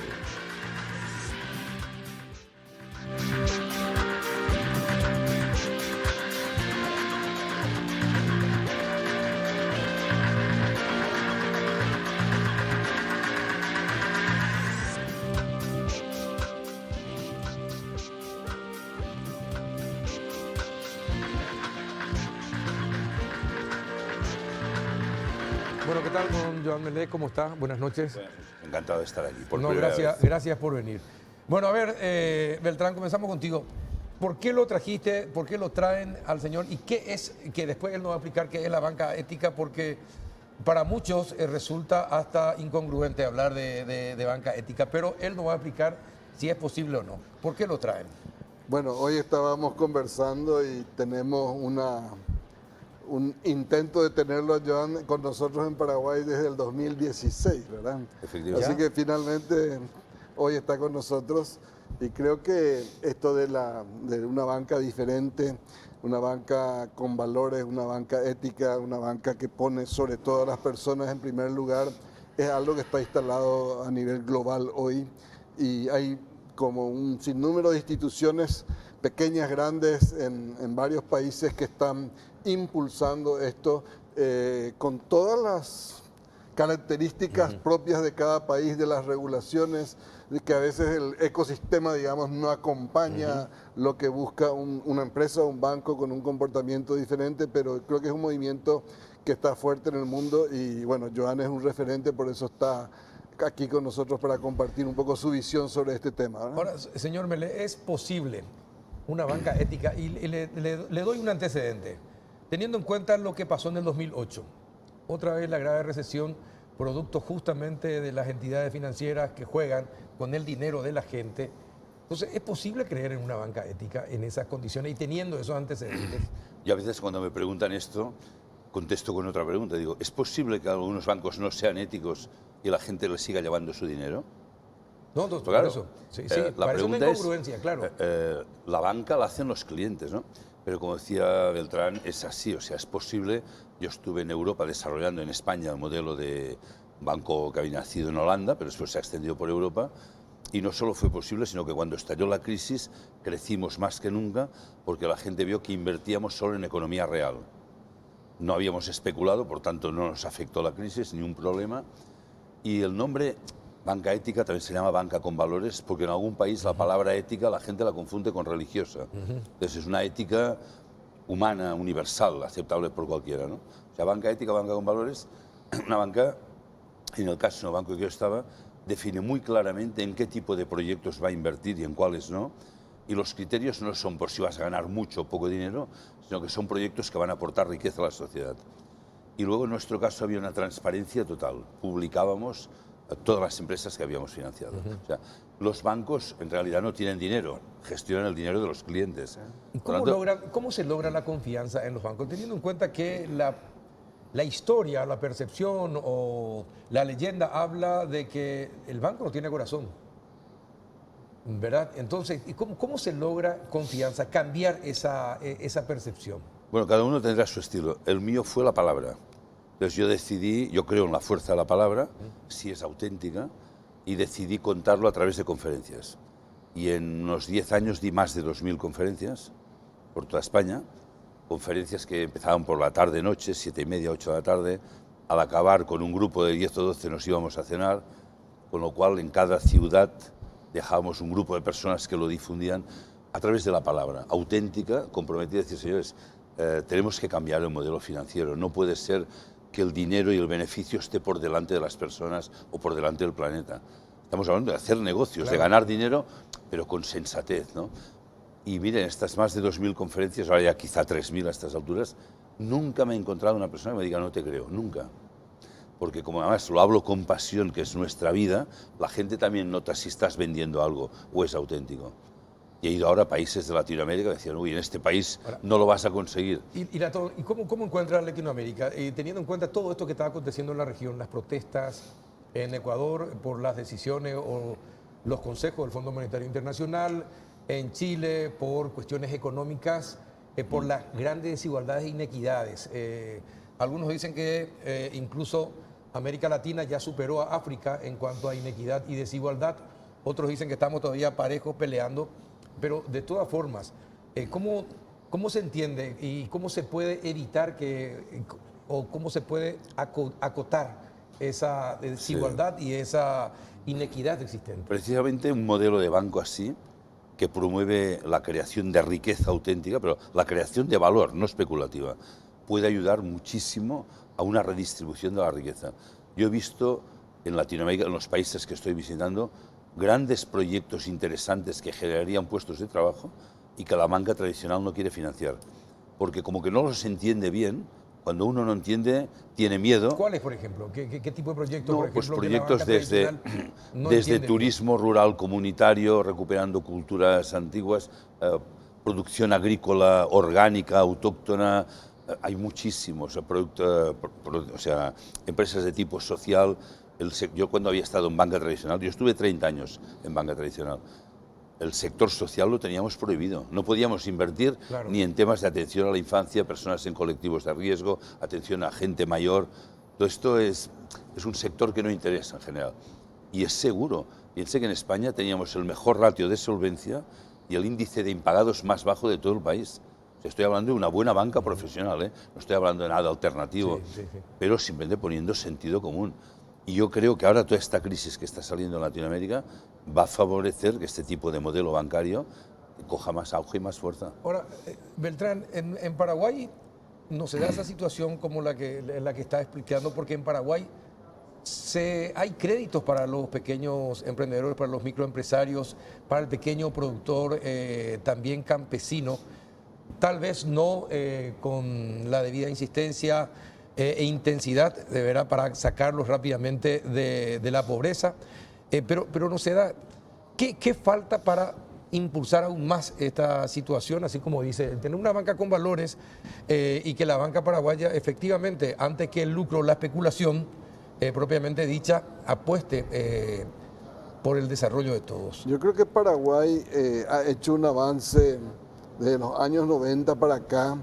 Bueno, ¿qué tal, don Joan Melé? ¿Cómo está? Buenas noches. Encantado de estar aquí. Por No, primera gracias, vez. gracias por venir. Bueno, a ver, Beltrán, comenzamos contigo. ¿Por qué lo trajiste? ¿Por qué lo traen al señor? ¿Y qué es, que después él nos va a explicar qué es la banca ética? Porque para muchos resulta hasta incongruente hablar de banca ética, pero él nos va a explicar si es posible o no. ¿Por qué lo traen? Bueno, hoy estábamos conversando y tenemos un intento de tenerlo a Joan con nosotros en Paraguay desde el 2016, ¿verdad? Efectivamente. Así que finalmente hoy está con nosotros y creo que esto de una banca diferente, una banca con valores, una banca ética, una banca que pone sobre todo a las personas en primer lugar, es algo que está instalado a nivel global hoy y hay como un sinnúmero de instituciones pequeñas, grandes, en varios países que están impulsando esto con todas las características propias de cada país, de las regulaciones, de que a veces el ecosistema, digamos, no acompaña lo que busca una empresa o un banco con un comportamiento diferente, pero creo que es un movimiento que está fuerte en el mundo y bueno, Joan es un referente, por eso está aquí con nosotros para compartir un poco su visión sobre este tema, ¿verdad? Ahora, señor Melé, ¿es posible una banca ética? Y le doy un antecedente. Teniendo en cuenta lo que pasó en el 2008, otra vez la grave recesión, producto justamente de las entidades financieras que juegan con el dinero de la gente. Entonces, ¿es posible creer en una banca ética en esas condiciones y teniendo esos antecedentes? Yo a veces cuando me preguntan esto, contesto con otra pregunta. Digo, ¿es posible que algunos bancos no sean éticos y la gente les siga llevando su dinero? No, doctor, Claro, por eso. Sí, la parece una pregunta es, incongruencia, claro. la banca la hacen los clientes, ¿no? Pero como decía Beltrán, es así, o sea, es posible. Yo estuve en Europa desarrollando en España el modelo de banco que había nacido en Holanda, pero después se ha extendido por Europa. Y no solo fue posible, sino que cuando estalló la crisis crecimos más que nunca porque la gente vio que invertíamos solo en economía real. No habíamos especulado, por tanto no nos afectó la crisis, ni un problema. Y el nombre Banca ética también se llama banca con valores, porque en algún país la palabra ética la gente la confunde con religiosa. Entonces es una ética humana, universal, aceptable por cualquiera, ¿no? O sea, banca ética, banca con valores, una banca, en el caso del banco que yo estaba, define muy claramente en qué tipo de proyectos va a invertir y en cuáles no. Y los criterios no son por si vas a ganar mucho o poco dinero, sino que son proyectos que van a aportar riqueza a la sociedad. Y luego en nuestro caso había una transparencia total. Publicábamos todas las empresas que habíamos financiado. O sea, los bancos en realidad no tienen dinero, gestionan el dinero de los clientes. ¿Y cómo se logra la confianza en los bancos? Teniendo en cuenta que la historia, la percepción o la leyenda habla de que el banco no tiene corazón, ¿verdad? Entonces, ¿cómo se logra confianza, cambiar esa percepción? Bueno, cada uno tendrá su estilo. El mío fue la palabra. Entonces yo decidí, yo creo en la fuerza de la palabra, si es auténtica, y decidí contarlo a través de conferencias. Y en unos 10 años di más de 2000 conferencias por toda España, conferencias que empezaban por la tarde-noche, 7:30, 8 de la tarde, al acabar con un grupo de 10 o 12 nos íbamos a cenar, con lo cual en cada ciudad dejábamos un grupo de personas que lo difundían a través de la palabra, auténtica, comprometida, decir, señores, tenemos que cambiar el modelo financiero, no puede ser que el dinero y el beneficio esté por delante de las personas o por delante del planeta. Estamos hablando de hacer negocios, claro, de ganar dinero, pero con sensatez, ¿no? Y miren, estas más de 2000 conferencias, ahora ya quizá 3000 a estas alturas, nunca me he encontrado una persona que me diga no te creo, nunca. Porque como además lo hablo con pasión, que es nuestra vida, la gente también nota si estás vendiendo algo o es auténtico. Y he ido ahora a países de Latinoamérica que decían, uy, en este país no lo vas a conseguir. ¿Y cómo encuentras Latinoamérica? Teniendo en cuenta todo esto que está aconteciendo en la región, las protestas en Ecuador por las decisiones o los consejos del Fondo Monetario Internacional, en Chile por cuestiones económicas, por las grandes desigualdades e inequidades. Algunos dicen que incluso América Latina ya superó a África en cuanto a inequidad y desigualdad. Otros dicen que estamos todavía parejos peleando. Pero de todas formas, ¿cómo se entiende y cómo se puede evitar o cómo se puede acotar esa desigualdad y esa inequidad existente? Precisamente un modelo de banco así, que promueve la creación de riqueza auténtica, pero la creación de valor, no especulativa, puede ayudar muchísimo a una redistribución de la riqueza. Yo he visto en Latinoamérica, en los países que estoy visitando, grandes proyectos interesantes que generarían puestos de trabajo y que la banca tradicional no quiere financiar. Porque como que no los entiende bien, cuando uno no entiende, tiene miedo. ¿Cuáles, por ejemplo? ¿Qué tipo de proyectos? No, por ejemplo, pues proyectos desde turismo rural comunitario, recuperando culturas antiguas, producción agrícola orgánica, autóctona. Hay muchísimos empresas de tipo social. Yo cuando había estado en banca tradicional, yo estuve 30 años en banca tradicional, el sector social lo teníamos prohibido. No podíamos invertir ni en temas de atención a la infancia, personas en colectivos de riesgo, atención a gente mayor. Todo esto es un sector que no interesa en general. Y es seguro. Piense que en España teníamos el mejor ratio de solvencia y el índice de impagados más bajo de todo el país. Estoy hablando de una buena banca profesional, no estoy hablando de nada alternativo, pero simplemente poniendo sentido común. Y yo creo que ahora toda esta crisis que está saliendo en Latinoamérica va a favorecer que este tipo de modelo bancario coja más auge y más fuerza. Ahora, Beltrán, en Paraguay no se da esa situación como la que está explicando, porque en Paraguay hay créditos para los pequeños emprendedores, para los microempresarios, para el pequeño productor, también campesino, tal vez no con la debida insistencia e intensidad, de verdad, para sacarlos rápidamente de la pobreza, pero no se da. ¿Qué falta para impulsar aún más esta situación? Así como dice, tener una banca con valores y que la banca paraguaya efectivamente, antes que el lucro, la especulación propiamente dicha, apueste por el desarrollo de todos. Yo creo que Paraguay ha hecho un avance desde los años 90 para acá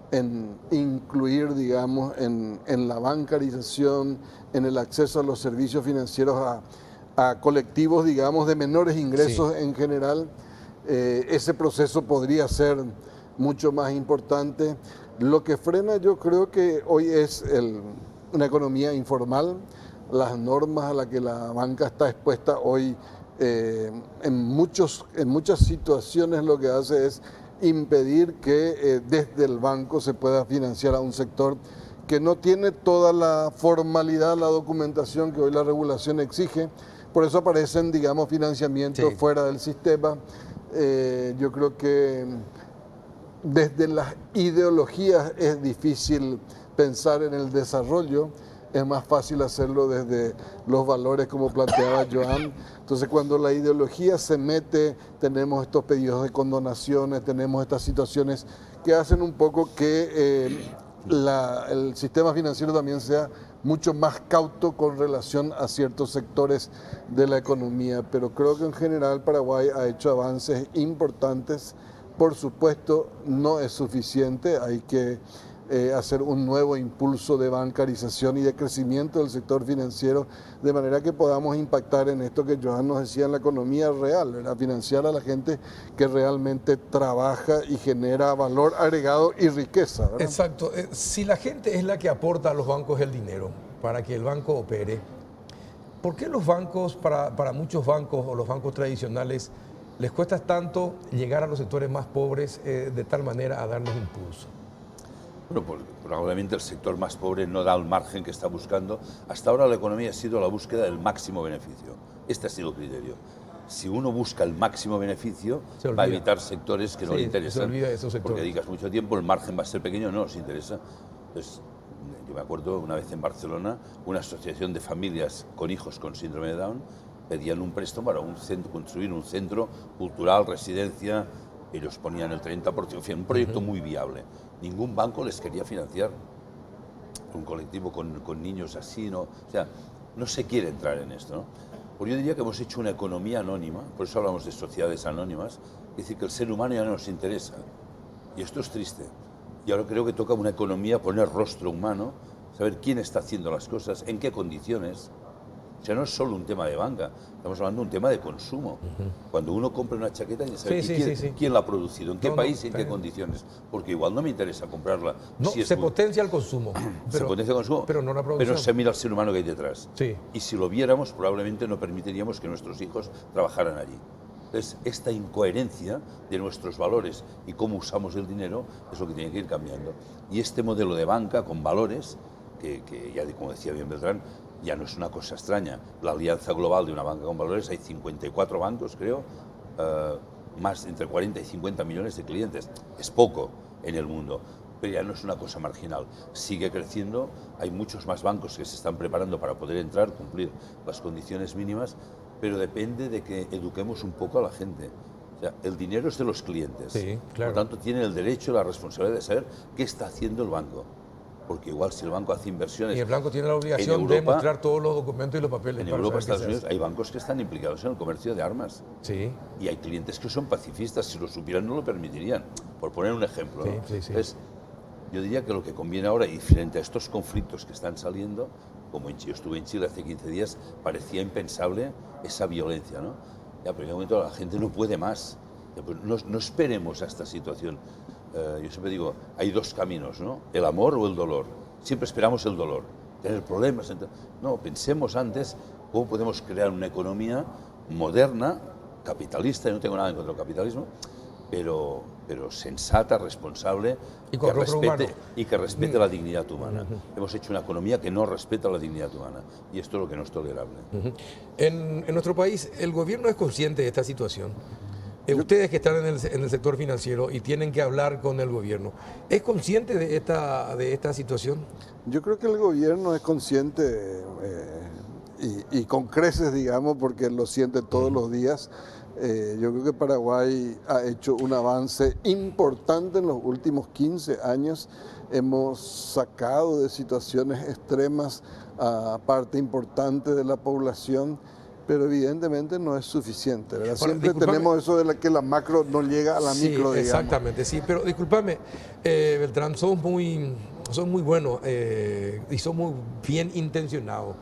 en incluir, digamos, en la bancarización, en el acceso a los servicios financieros a colectivos, digamos, de menores ingresos en general. Ese proceso podría ser mucho más importante. Lo que frena, yo creo que hoy es una economía informal, las normas a las que la banca está expuesta hoy, en muchas situaciones lo que hace es impedir que desde el banco se pueda financiar a un sector que no tiene toda la formalidad, la documentación que hoy la regulación exige. Por eso aparecen, digamos, financiamientos fuera del sistema. Yo creo que desde las ideologías es difícil pensar en el desarrollo, es más fácil hacerlo desde los valores como planteaba Joan. Entonces cuando la ideología se mete, tenemos estos pedidos de condonaciones, tenemos estas situaciones que hacen un poco que el sistema financiero también sea mucho más cauto con relación a ciertos sectores de la economía. Pero creo que en general Paraguay ha hecho avances importantes. Por supuesto, no es suficiente, hay que hacer un nuevo impulso de bancarización y de crecimiento del sector financiero, de manera que podamos impactar en esto que Joan nos decía, en la economía real, ¿verdad? Financiar a la gente que realmente trabaja y genera valor agregado y riqueza, ¿verdad? Exacto. Si la gente es la que aporta a los bancos el dinero para que el banco opere, ¿por qué los bancos, para muchos bancos o los bancos tradicionales, les cuesta tanto llegar a los sectores más pobres de tal manera a darles impulso? Bueno, pues probablemente el sector más pobre no da el margen que está buscando. Hasta ahora la economía ha sido la búsqueda del máximo beneficio. Este ha sido el criterio. Si uno busca el máximo beneficio, va a evitar sectores que no le interesan. Se olvida de esos sectores. Porque dedicas mucho tiempo, el margen va a ser pequeño, no nos interesa. Entonces, yo me acuerdo una vez en Barcelona, una asociación de familias con hijos con síndrome de Down pedían un préstamo para construir un centro cultural, residencia. Ellos ponían el 30%, en fin, un proyecto muy viable. Ningún banco les quería financiar. Un colectivo con niños así, ¿no? O sea, no se quiere entrar en esto, ¿no? Pues yo diría que hemos hecho una economía anónima, por eso hablamos de sociedades anónimas, es decir, que el ser humano ya no nos interesa. Y esto es triste. Y ahora creo que toca una economía poner rostro humano, saber quién está haciendo las cosas, en qué condiciones. O sea, no es solo un tema de banca, estamos hablando de un tema de consumo. Cuando uno compra una chaqueta, hay que saber quién la ha producido, en qué país y en qué condiciones. Porque igual no me interesa comprarla. No, si se potencia el consumo. Se potencia el consumo, pero no la producción. Pero se mira al ser humano que hay detrás. Sí. Y si lo viéramos, probablemente no permitiríamos que nuestros hijos trabajaran allí. Entonces, esta incoherencia de nuestros valores y cómo usamos el dinero es lo que tiene que ir cambiando. Y este modelo de banca con valores, que ya como decía bien Beltrán, ya no es una cosa extraña. La alianza global de una banca con valores, hay 54 bancos, creo, más entre 40 y 50 millones de clientes. Es poco en el mundo, pero ya no es una cosa marginal. Sigue creciendo, hay muchos más bancos que se están preparando para poder entrar, cumplir las condiciones mínimas, pero depende de que eduquemos un poco a la gente. O sea, el dinero es de los clientes. Sí, claro. Por lo tanto, tienen el derecho, la responsabilidad de saber qué está haciendo el banco. Porque igual si el banco hace inversiones... Y el banco tiene la obligación de mostrar todos los documentos y los papeles. En Europa, Estados Unidos, hay bancos que están implicados en el comercio de armas. Sí. Y hay clientes que son pacifistas, si lo supieran no lo permitirían. Por poner un ejemplo, ¿no? Entonces, yo diría que lo que conviene ahora, y frente a estos conflictos que están saliendo, como yo estuve en Chile hace 15 días, parecía impensable esa violencia, ¿no? Ya, pero en un momento la gente no puede más. No esperemos a esta situación. Yo siempre digo, hay dos caminos, ¿no? El amor o el dolor. Siempre esperamos el dolor, tener problemas. No, pensemos antes cómo podemos crear una economía moderna, capitalista, y no tengo nada en contra del capitalismo, pero sensata, responsable, y que respete la dignidad humana. Hemos hecho una economía que no respeta la dignidad humana, y esto es lo que no es tolerable. En nuestro país, ¿el gobierno es consciente de esta situación? Ustedes que están en el sector financiero y tienen que hablar con el gobierno, ¿es consciente de esta situación? Yo creo que el gobierno es consciente y con creces, digamos, porque lo siente todos los días. Yo creo que Paraguay ha hecho un avance importante en los últimos 15 años. Hemos sacado de situaciones extremas a parte importante de la población, pero evidentemente no es suficiente, ¿verdad? Ahora, siempre tenemos eso de que la macro no llega a la micro, digamos. Exactamente, sí, pero discúlpame, Beltrán, son muy buenos y son muy bien intencionados,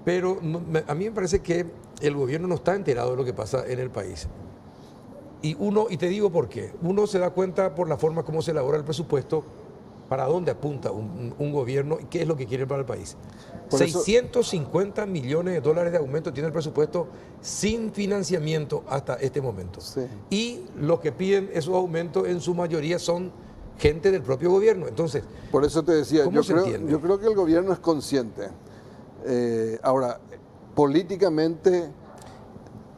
pero a mí me parece que el gobierno no está enterado de lo que pasa en el país. Y te digo por qué, uno se da cuenta por la forma como se elabora el presupuesto, ¿Para dónde apunta un gobierno y qué es lo que quiere para el país? Por eso- 650 millones de dólares de aumento tiene el presupuesto sin financiamiento hasta este momento. Sí. Y los que piden esos aumentos en su mayoría son gente del propio gobierno. Entonces, Por eso te decía, ¿cómo se entiende? yo creo que el gobierno es consciente. Ahora, políticamente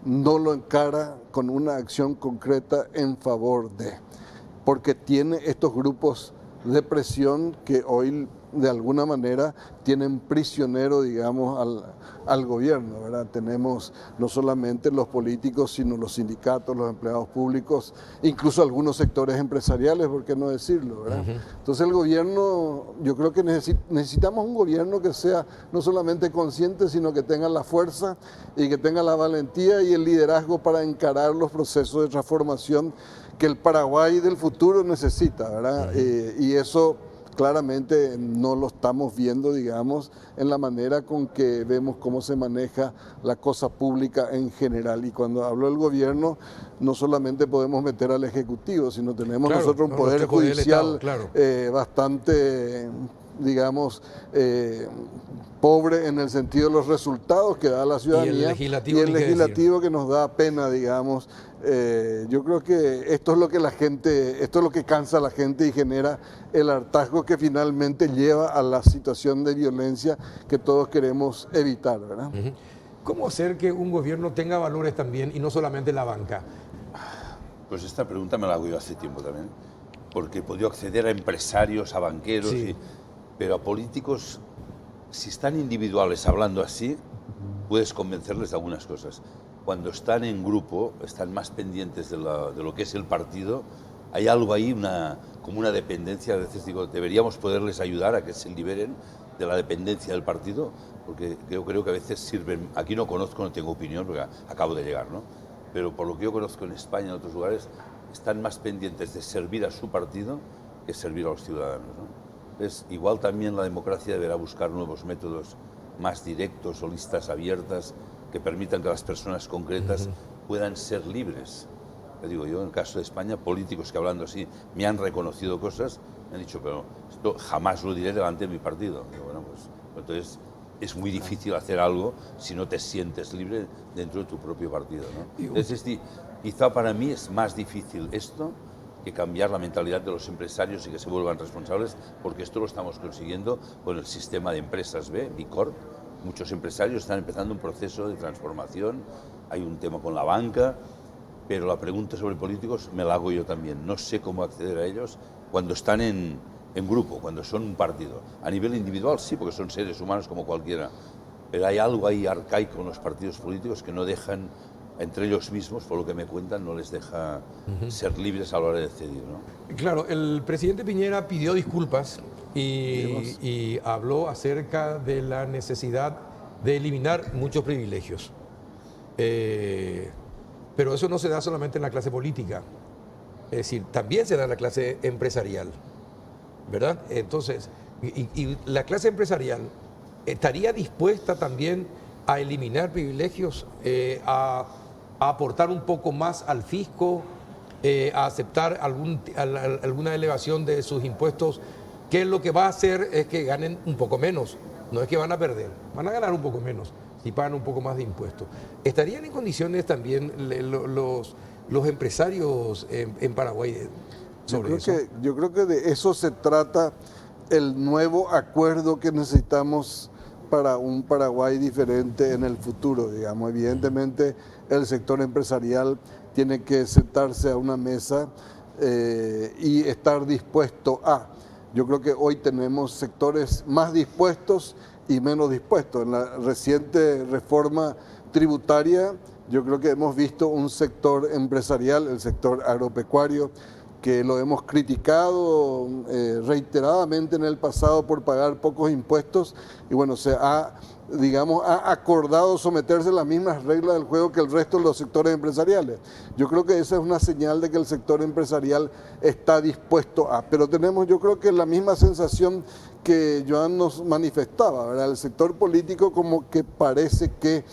no lo encara con una acción concreta en favor de, porque tiene estos grupos de presión que hoy de alguna manera tienen prisionero, digamos, al gobierno, ¿verdad? Tenemos no solamente los políticos, sino los sindicatos, los empleados públicos, incluso algunos sectores empresariales, ¿por qué no decirlo, verdad? Entonces el gobierno, yo creo que necesitamos un gobierno que sea no solamente consciente, sino que tenga la fuerza y que tenga la valentía y el liderazgo para encarar los procesos de transformación que el Paraguay del futuro necesita, ¿verdad? Y eso claramente no lo estamos viendo, digamos, en la manera con que vemos cómo se maneja la cosa pública en general. Y cuando hablo del gobierno, no solamente podemos meter al Ejecutivo, sino tenemos Claro, nosotros un poder nuestro poder del judicial Estado, claro. bastante, digamos, pobre en el sentido de los resultados que da la ciudadanía legislativo, y el ni qué legislativo que nos da pena, digamos. Yo creo que esto es lo que esto es lo que cansa a la gente y genera el hartazgo que finalmente lleva a la situación de violencia que todos queremos evitar, ¿verdad? ¿Cómo hacer que un gobierno tenga valores también y no solamente la banca? Pues esta pregunta me la hago yo hace tiempo también, porque he podido acceder a empresarios, a banqueros, Sí. pero a políticos, si están individuales hablando así, puedes convencerles de algunas cosas. Cuando están en grupo, están más pendientes de lo que es el partido, hay algo ahí, como una dependencia. A veces digo, deberíamos poderles ayudar a que se liberen de la dependencia del partido, porque yo creo que a veces sirven, aquí no conozco, no tengo opinión, porque acabo de llegar, ¿no? Pero por lo que yo conozco en España y en otros lugares, están más pendientes de servir a su partido que servir a los ciudadanos, ¿no? Entonces, igual también la democracia deberá buscar nuevos métodos más directos o listas abiertas que permitan que las personas concretas puedan ser libres. Le digo yo, en el caso de España, políticos que hablando así me han reconocido cosas, me han dicho, pero esto jamás lo diré delante de mi partido. Digo, bueno, pues entonces es muy difícil hacer algo si no te sientes libre dentro de tu propio partido, ¿no? Entonces, quizá para mí es más difícil esto que cambiar la mentalidad de los empresarios y que se vuelvan responsables, porque esto lo estamos consiguiendo con el sistema de empresas B, Bicorp. Muchos empresarios están empezando un proceso de transformación, hay un tema con la banca, pero la pregunta sobre políticos me la hago yo también. No sé cómo acceder a ellos cuando están en grupo, cuando son un partido. A nivel individual sí, porque son seres humanos como cualquiera, pero hay algo ahí arcaico en los partidos políticos que no dejan, entre ellos mismos, por lo que me cuentan, no les deja ser libres a la hora de decidir, ¿no? Claro, el presidente Piñera pidió disculpas y habló acerca de la necesidad de eliminar muchos privilegios. Pero eso no se da solamente en la clase política, es decir, también se da en la clase empresarial, ¿verdad? Entonces, y la clase empresarial estaría dispuesta también a eliminar privilegios, a aportar un poco más al fisco, a aceptar alguna elevación de sus impuestos, que lo que va a hacer es que ganen un poco menos, no es que van a perder, van a ganar un poco menos si pagan un poco más de impuestos. ¿Estarían en condiciones también los empresarios en Paraguay sobre eso? Yo creo que de eso se trata el nuevo acuerdo que necesitamos para un Paraguay diferente en el futuro, digamos. Evidentemente el sector empresarial tiene que sentarse a una mesa y estar dispuesto a. Yo creo que hoy tenemos sectores más dispuestos y menos dispuestos. En la reciente reforma tributaria, yo creo que hemos visto un sector empresarial, el sector agropecuario, que lo hemos criticado reiteradamente en el pasado por pagar pocos impuestos y bueno, se ha, digamos, ha acordado someterse a las mismas reglas del juego que el resto de los sectores empresariales. Yo creo que esa es una señal de que el sector empresarial está dispuesto a, pero tenemos yo creo que la misma sensación que Joan nos manifestaba, ¿verdad? El sector político como que parece que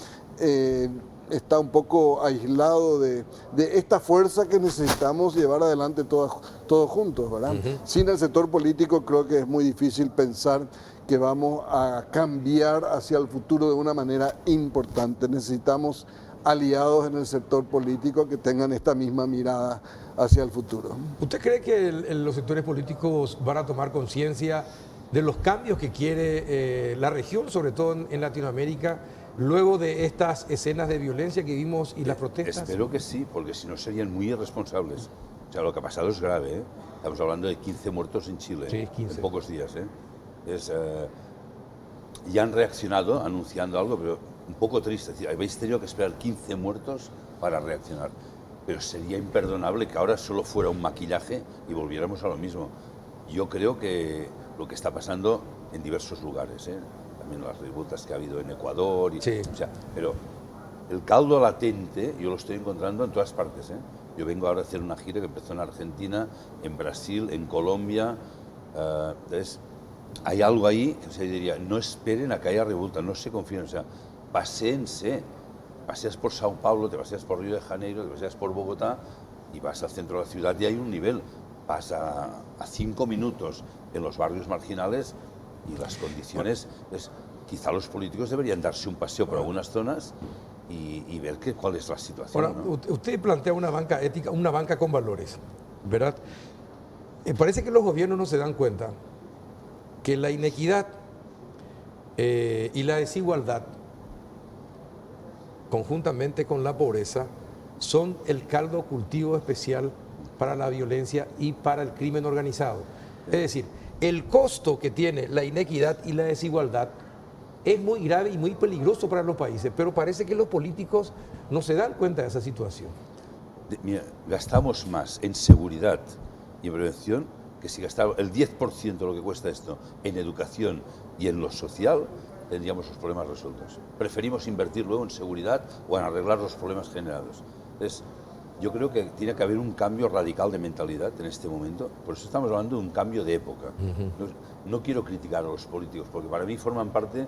está un poco aislado de esta fuerza que necesitamos llevar adelante todos juntos, ¿verdad? Sin el sector político creo que es muy difícil pensar que vamos a cambiar hacia el futuro de una manera importante. Necesitamos aliados en el sector político que tengan esta misma mirada hacia el futuro. ¿Usted cree que los sectores políticos van a tomar conciencia de los cambios que quiere la región, sobre todo en Latinoamérica, luego de estas escenas de violencia que vimos y las protestas? Espero que sí, porque si no serían muy irresponsables. O sea, lo que ha pasado es grave, ¿eh? Estamos hablando de 15 muertos en Chile, sí, 15. en pocos días, ¿eh? Ya han reaccionado anunciando algo, pero un poco triste. Es decir, habéis tenido que esperar 15 muertos para reaccionar. Pero sería imperdonable que ahora solo fuera un maquillaje y volviéramos a lo mismo. Yo creo que lo que está pasando en diversos lugares, ¿eh? También las revueltas que ha habido en Ecuador, sí. O sea, pero el caldo latente yo lo estoy encontrando en todas partes, ¿eh? Yo vengo ahora a hacer una gira que empezó en Argentina, en Brasil, en Colombia. Entonces, hay algo ahí que se diría, no esperen a que haya revuelta, no se confíen, o sea, paséense. Paseas por Sao Paulo, te paseas por Río de Janeiro, te paseas por Bogotá y vas al centro de la ciudad y hay un nivel. Vas a 5 minutos en los barrios marginales y las condiciones... quizá los políticos deberían darse un paseo por algunas zonas y ver cuál es la situación. Ahora, ¿no? Usted plantea una banca ética, una banca con valores, ¿verdad? Parece que los gobiernos no se dan cuenta que la inequidad y la desigualdad, conjuntamente con la pobreza, son el caldo cultivo especial para la violencia y para el crimen organizado. Es decir, el costo que tiene la inequidad y la desigualdad es muy grave y muy peligroso para los países, pero parece que los políticos no se dan cuenta de esa situación. Mira, gastamos más en seguridad y en prevención que si gastara el 10% de lo que cuesta esto en educación y en lo social, tendríamos los problemas resueltos. Preferimos invertir luego en seguridad o en arreglar los problemas generados. Entonces, yo creo que tiene que haber un cambio radical de mentalidad en este momento. Por eso estamos hablando de un cambio de época. No quiero criticar a los políticos, porque para mí forman parte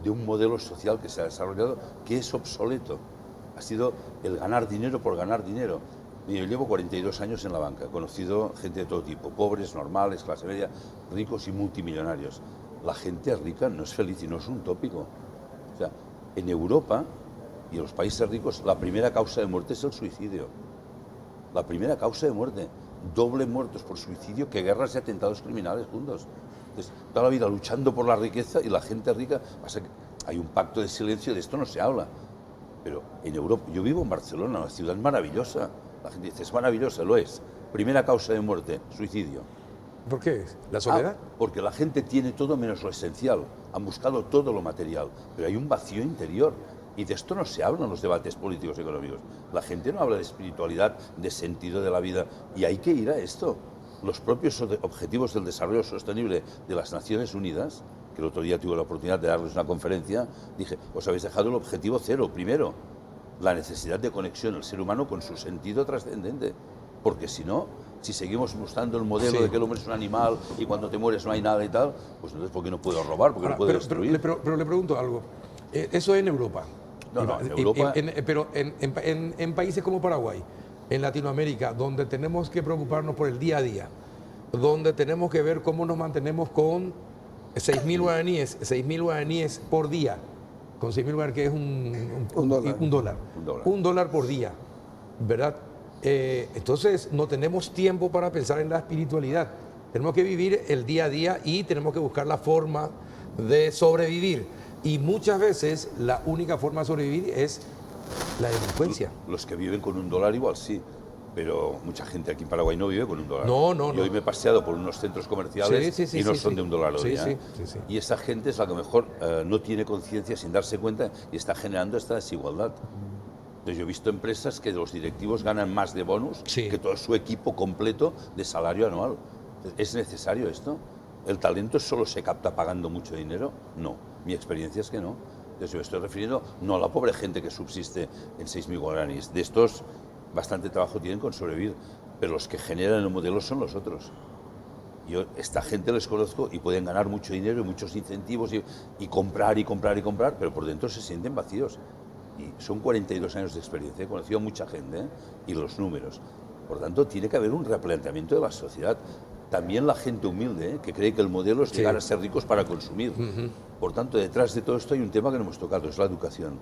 de un modelo social que se ha desarrollado que es obsoleto. Ha sido el ganar dinero por ganar dinero. Yo llevo 42 años en la banca, he conocido gente de todo tipo, pobres, normales, clase media, ricos y multimillonarios. La gente rica no es feliz y no es un tópico. O sea, en Europa y en los países ricos, la primera causa de muerte es el suicidio. La primera causa de muerte. Doble muertos por suicidio que guerras y atentados criminales juntos. Entonces, toda la vida luchando por la riqueza y la gente rica. Pasa que hay un pacto de silencio, de esto no se habla. Pero en Europa, yo vivo en Barcelona, una ciudad maravillosa. La gente dice, es maravillosa, lo es. Primera causa de muerte, suicidio. ¿Por qué? ¿La soledad? Porque la gente tiene todo menos lo esencial. Han buscado todo lo material. Pero hay un vacío interior. Y de esto no se habla en los debates políticos y económicos. La gente no habla de espiritualidad, de sentido de la vida. Y hay que ir a esto. Los propios objetivos del desarrollo sostenible de las Naciones Unidas, que el otro día tuve la oportunidad de darles una conferencia, dije, os habéis dejado el objetivo 0, primero, la necesidad de conexión del ser humano con su sentido trascendente. Porque si no, si seguimos buscando el modelo de que el hombre es un animal y cuando te mueres no hay nada y tal, pues entonces ¿por qué no puedo robar? ¿Por qué no puedo destruir? Pero le pregunto algo. Eso es en Europa. No, en Europa... pero en países como Paraguay, en Latinoamérica, donde tenemos que preocuparnos por el día a día, donde tenemos que ver cómo nos mantenemos con 6.000 guaraníes por día, con 6.000 guaraníes, que es un dólar. Un dólar por día, ¿verdad? Entonces no tenemos tiempo para pensar en la espiritualidad. Tenemos que vivir el día a día y tenemos que buscar la forma de sobrevivir. Y muchas veces la única forma de sobrevivir es la delincuencia. Los que viven con $1 igual sí, pero mucha gente aquí en Paraguay no vive con $1. No. Yo hoy me he paseado por unos centros comerciales y no son de $1 al día. Sí. Y esa gente es la que mejor no tiene conciencia sin darse cuenta y está generando esta desigualdad. Entonces yo he visto empresas que los directivos ganan más de bonus que todo su equipo completo de salario anual. ¿Es necesario esto? ¿El talento solo se capta pagando mucho dinero? No, mi experiencia es que no. Entonces yo me estoy refiriendo no a la pobre gente que subsiste en 6.000 guaraníes. De estos bastante trabajo tienen con sobrevivir, pero los que generan el modelo son los otros. Yo esta gente les conozco y pueden ganar mucho dinero y muchos incentivos y comprar, pero por dentro se sienten vacíos. Y son 42 años de experiencia, he conocido a mucha gente, ¿eh? Y los números. Por tanto, tiene que haber un replanteamiento de la sociedad. También la gente humilde, ¿eh? Que cree que el modelo es llegar a ser ricos para consumir. Por tanto, detrás de todo esto hay un tema que no hemos tocado, es la educación.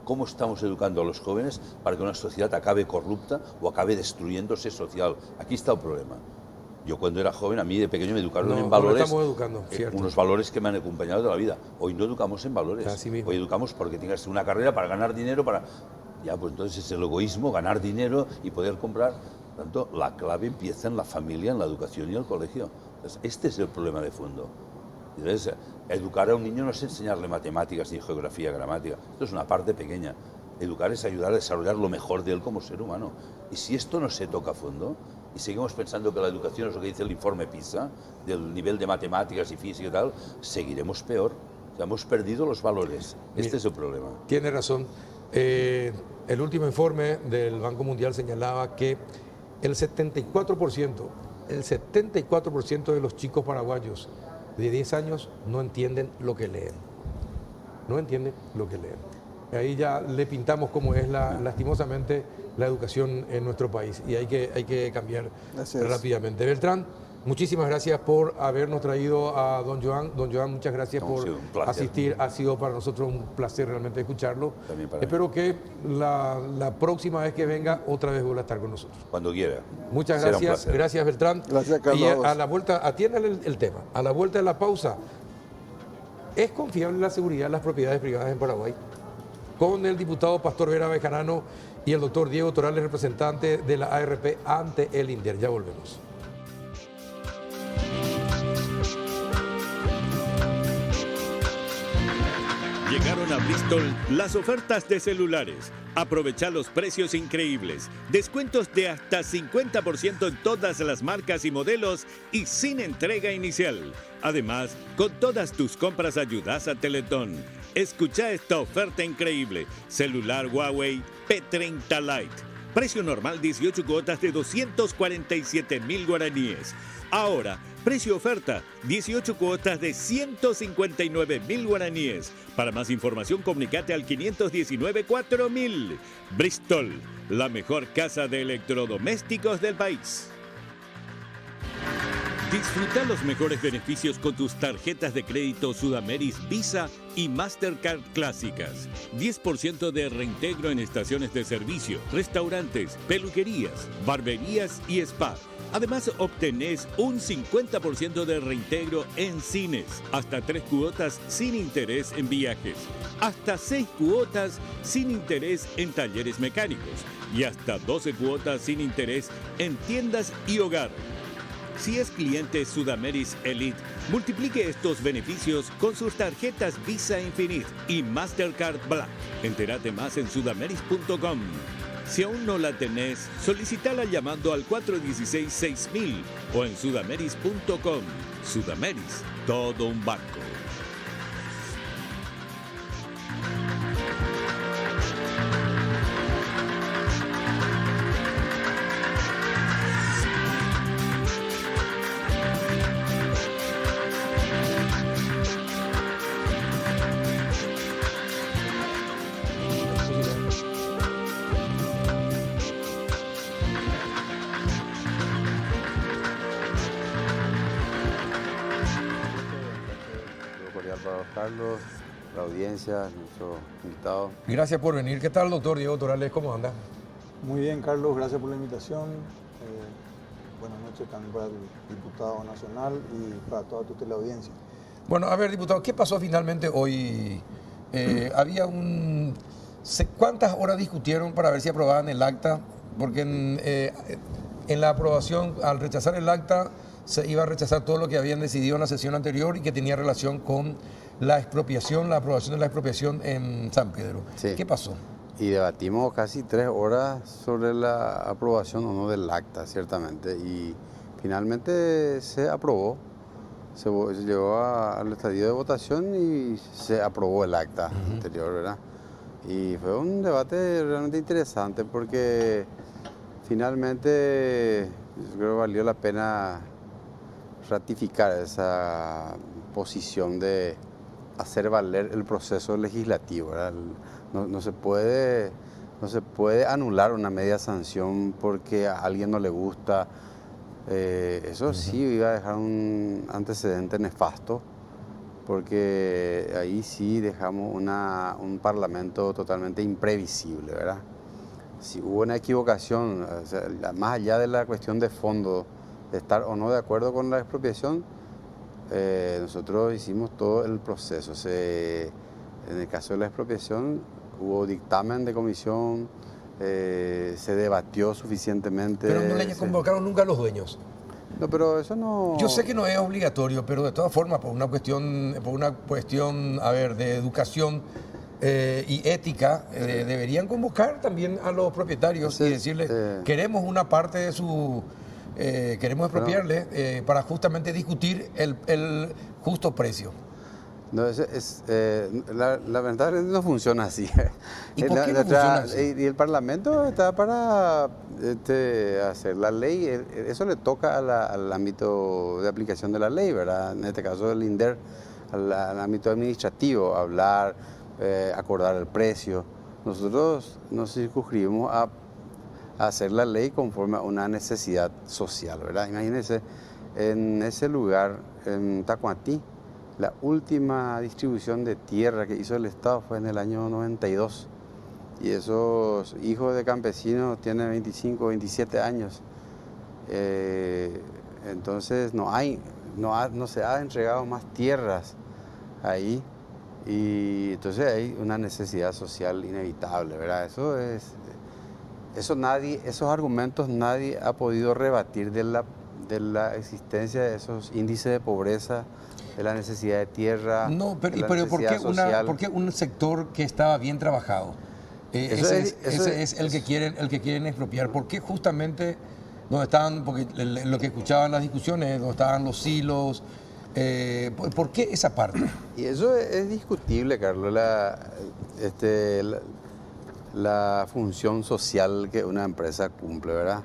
¿Cómo estamos educando a los jóvenes para que una sociedad acabe corrupta o acabe destruyéndose social? Aquí está el problema. Yo cuando era joven, a mí de pequeño me educaron en valores, estamos educando, unos valores que me han acompañado de la vida. Hoy no educamos en valores, hoy educamos porque tengas una carrera para ganar dinero, ya, pues entonces es el egoísmo, ganar dinero y poder comprar. Por tanto, la clave empieza en la familia, en la educación y el colegio. Entonces, este es el problema de fondo. Entonces, educar a un niño no es enseñarle matemáticas ni geografía, gramática. Esto es una parte pequeña. Educar es ayudar a desarrollar lo mejor de él como ser humano. Y si esto no se toca a fondo, y seguimos pensando que la educación es lo que dice el informe PISA, del nivel de matemáticas y física y tal, seguiremos peor. O sea, hemos perdido los valores. Este es el problema. Tiene razón. El último informe del Banco Mundial señalaba que el 74% de los chicos paraguayos de 10 años no entienden lo que leen. No entienden lo que leen. Ahí ya le pintamos cómo es lastimosamente la educación en nuestro país y hay que cambiar rápidamente. Beltrán, muchísimas gracias por habernos traído a don Joan. Don Joan, muchas gracias por asistir. Ha sido para nosotros un placer realmente escucharlo. Espero que la próxima vez que venga otra vez vuelva a estar con nosotros. Cuando quiera. Muchas gracias. Gracias, Beltrán. Gracias, Carlos. Y a la vuelta, atiendan el tema. A la vuelta de la pausa, ¿es confiable la seguridad de las propiedades privadas en Paraguay? Con el diputado Pastor Vera Bejarano y el doctor Diego Torales, representante de la ARP ante el INDER. Ya volvemos. Llegaron a Bristol las ofertas de celulares. Aprovecha los precios increíbles. Descuentos de hasta 50% en todas las marcas y modelos y sin entrega inicial. Además, con todas tus compras ayudas a Teletón. Escucha esta oferta increíble. Celular Huawei P30 Lite. Precio normal 18 cuotas de 247.000 guaraníes. Ahora, precio oferta, 18 cuotas de 159.000 guaraníes. Para más información, comunícate al 519-4000. Bristol, la mejor casa de electrodomésticos del país. Disfruta los mejores beneficios con tus tarjetas de crédito Sudameris Visa y Mastercard clásicas. 10% de reintegro en estaciones de servicio, restaurantes, peluquerías, barberías y spa. Además, obtenés un 50% de reintegro en cines, hasta 3 cuotas sin interés en viajes, hasta 6 cuotas sin interés en talleres mecánicos y hasta 12 cuotas sin interés en tiendas y hogar. Si es cliente Sudameris Elite, multiplique estos beneficios con sus tarjetas Visa Infinite y Mastercard Black. Entérate más en sudameris.com. Si aún no la tenés, solicítala llamando al 416-6000 o en sudameris.com. Sudameris, todo un banco. Carlos, la audiencia, nuestro invitado. Gracias por venir. ¿Qué tal, doctor Diego Torales? ¿Cómo anda? Muy bien, Carlos, gracias por la invitación. Buenas noches también para el diputado nacional y para toda tu teleaudiencia. Bueno, a ver, diputado, ¿qué pasó finalmente hoy? Había ¿cuántas horas discutieron para ver si aprobaban el acta? Porque en la aprobación, al rechazar el acta, se iba a rechazar todo lo que habían decidido en la sesión anterior y que tenía relación con la expropiación, la aprobación de la expropiación en San Pedro. Sí. ¿Qué pasó? Y debatimos casi 3 horas sobre la aprobación o no del acta, ciertamente, y finalmente se aprobó. Se llegó al estadio de votación y se aprobó el acta anterior, ¿verdad? Y fue un debate realmente interesante porque finalmente yo creo que valió la pena ratificar esa posición de hacer valer el proceso legislativo, ¿verdad? No se puede, no se puede anular una media sanción porque a alguien no le gusta. Eso sí iba a dejar un antecedente nefasto, porque ahí sí dejamos un parlamento totalmente imprevisible, ¿verdad? Si hubo una equivocación, o sea, más allá de la cuestión de fondo, de estar o no de acuerdo con la expropiación, nosotros hicimos todo el proceso. En el caso de la expropiación hubo dictamen de comisión, se debatió suficientemente. Pero no le convocaron nunca a los dueños. No, pero eso no... Yo sé que no es obligatorio, pero de todas formas, por una cuestión, a ver, de educación y ética, deberían convocar también a los propietarios y decirles, queremos una parte de su... queremos expropiarle para justamente discutir el justo precio. No, lamentablemente no funciona así. ¿Y por qué no funciona así? Y el Parlamento está para hacer la ley. Eso le toca al ámbito de aplicación de la ley, ¿verdad? En este caso el INDER, al ámbito administrativo, hablar, acordar el precio. Nosotros nos circunscribimos a hacer la ley conforme a una necesidad social, ¿verdad? Imagínense, en ese lugar, en Tacuatí, la última distribución de tierra que hizo el Estado fue en el año 92. Y esos hijos de campesinos tienen 25, 27 años. Entonces no se ha entregado más tierras ahí. Y entonces hay una necesidad social inevitable, ¿verdad? Esos argumentos nadie ha podido rebatir de la existencia de esos índices de pobreza, de la necesidad de tierra. No, pero ¿por qué un sector que estaba bien trabajado? Ese es el que quieren expropiar. ¿Por qué justamente donde estaban, porque lo que escuchaban las discusiones, donde estaban los silos, ¿por qué esa parte? Y eso es discutible, Carlos, la función social que una empresa cumple, ¿verdad?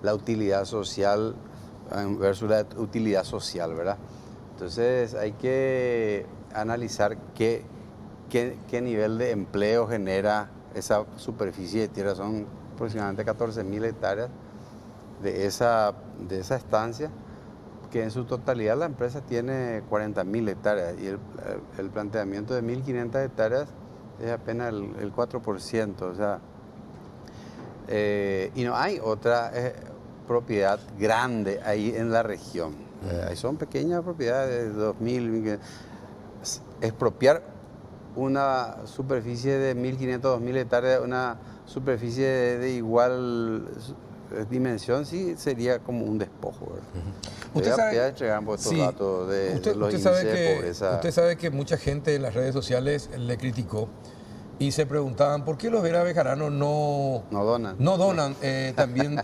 La utilidad social versus la utilidad social, ¿verdad? Entonces hay que analizar qué nivel de empleo genera esa superficie de tierra. Son aproximadamente 14.000 hectáreas de esa estancia, que en su totalidad la empresa tiene 40.000 hectáreas y el planteamiento de 1.500 hectáreas es apenas el 4%. O sea, y no hay otra propiedad grande ahí en la región. Son pequeñas propiedades de 2.000. Expropiar una superficie de 1.500, 2.000 hectáreas, una superficie de igual dimensión, sí sería como un despojo, ¿verdad? Usted sabe, entregar estos datos de los índices de pobreza. Usted sabe que mucha gente en las redes sociales le criticó y se preguntaban por qué los Vera Bejaranos no donan también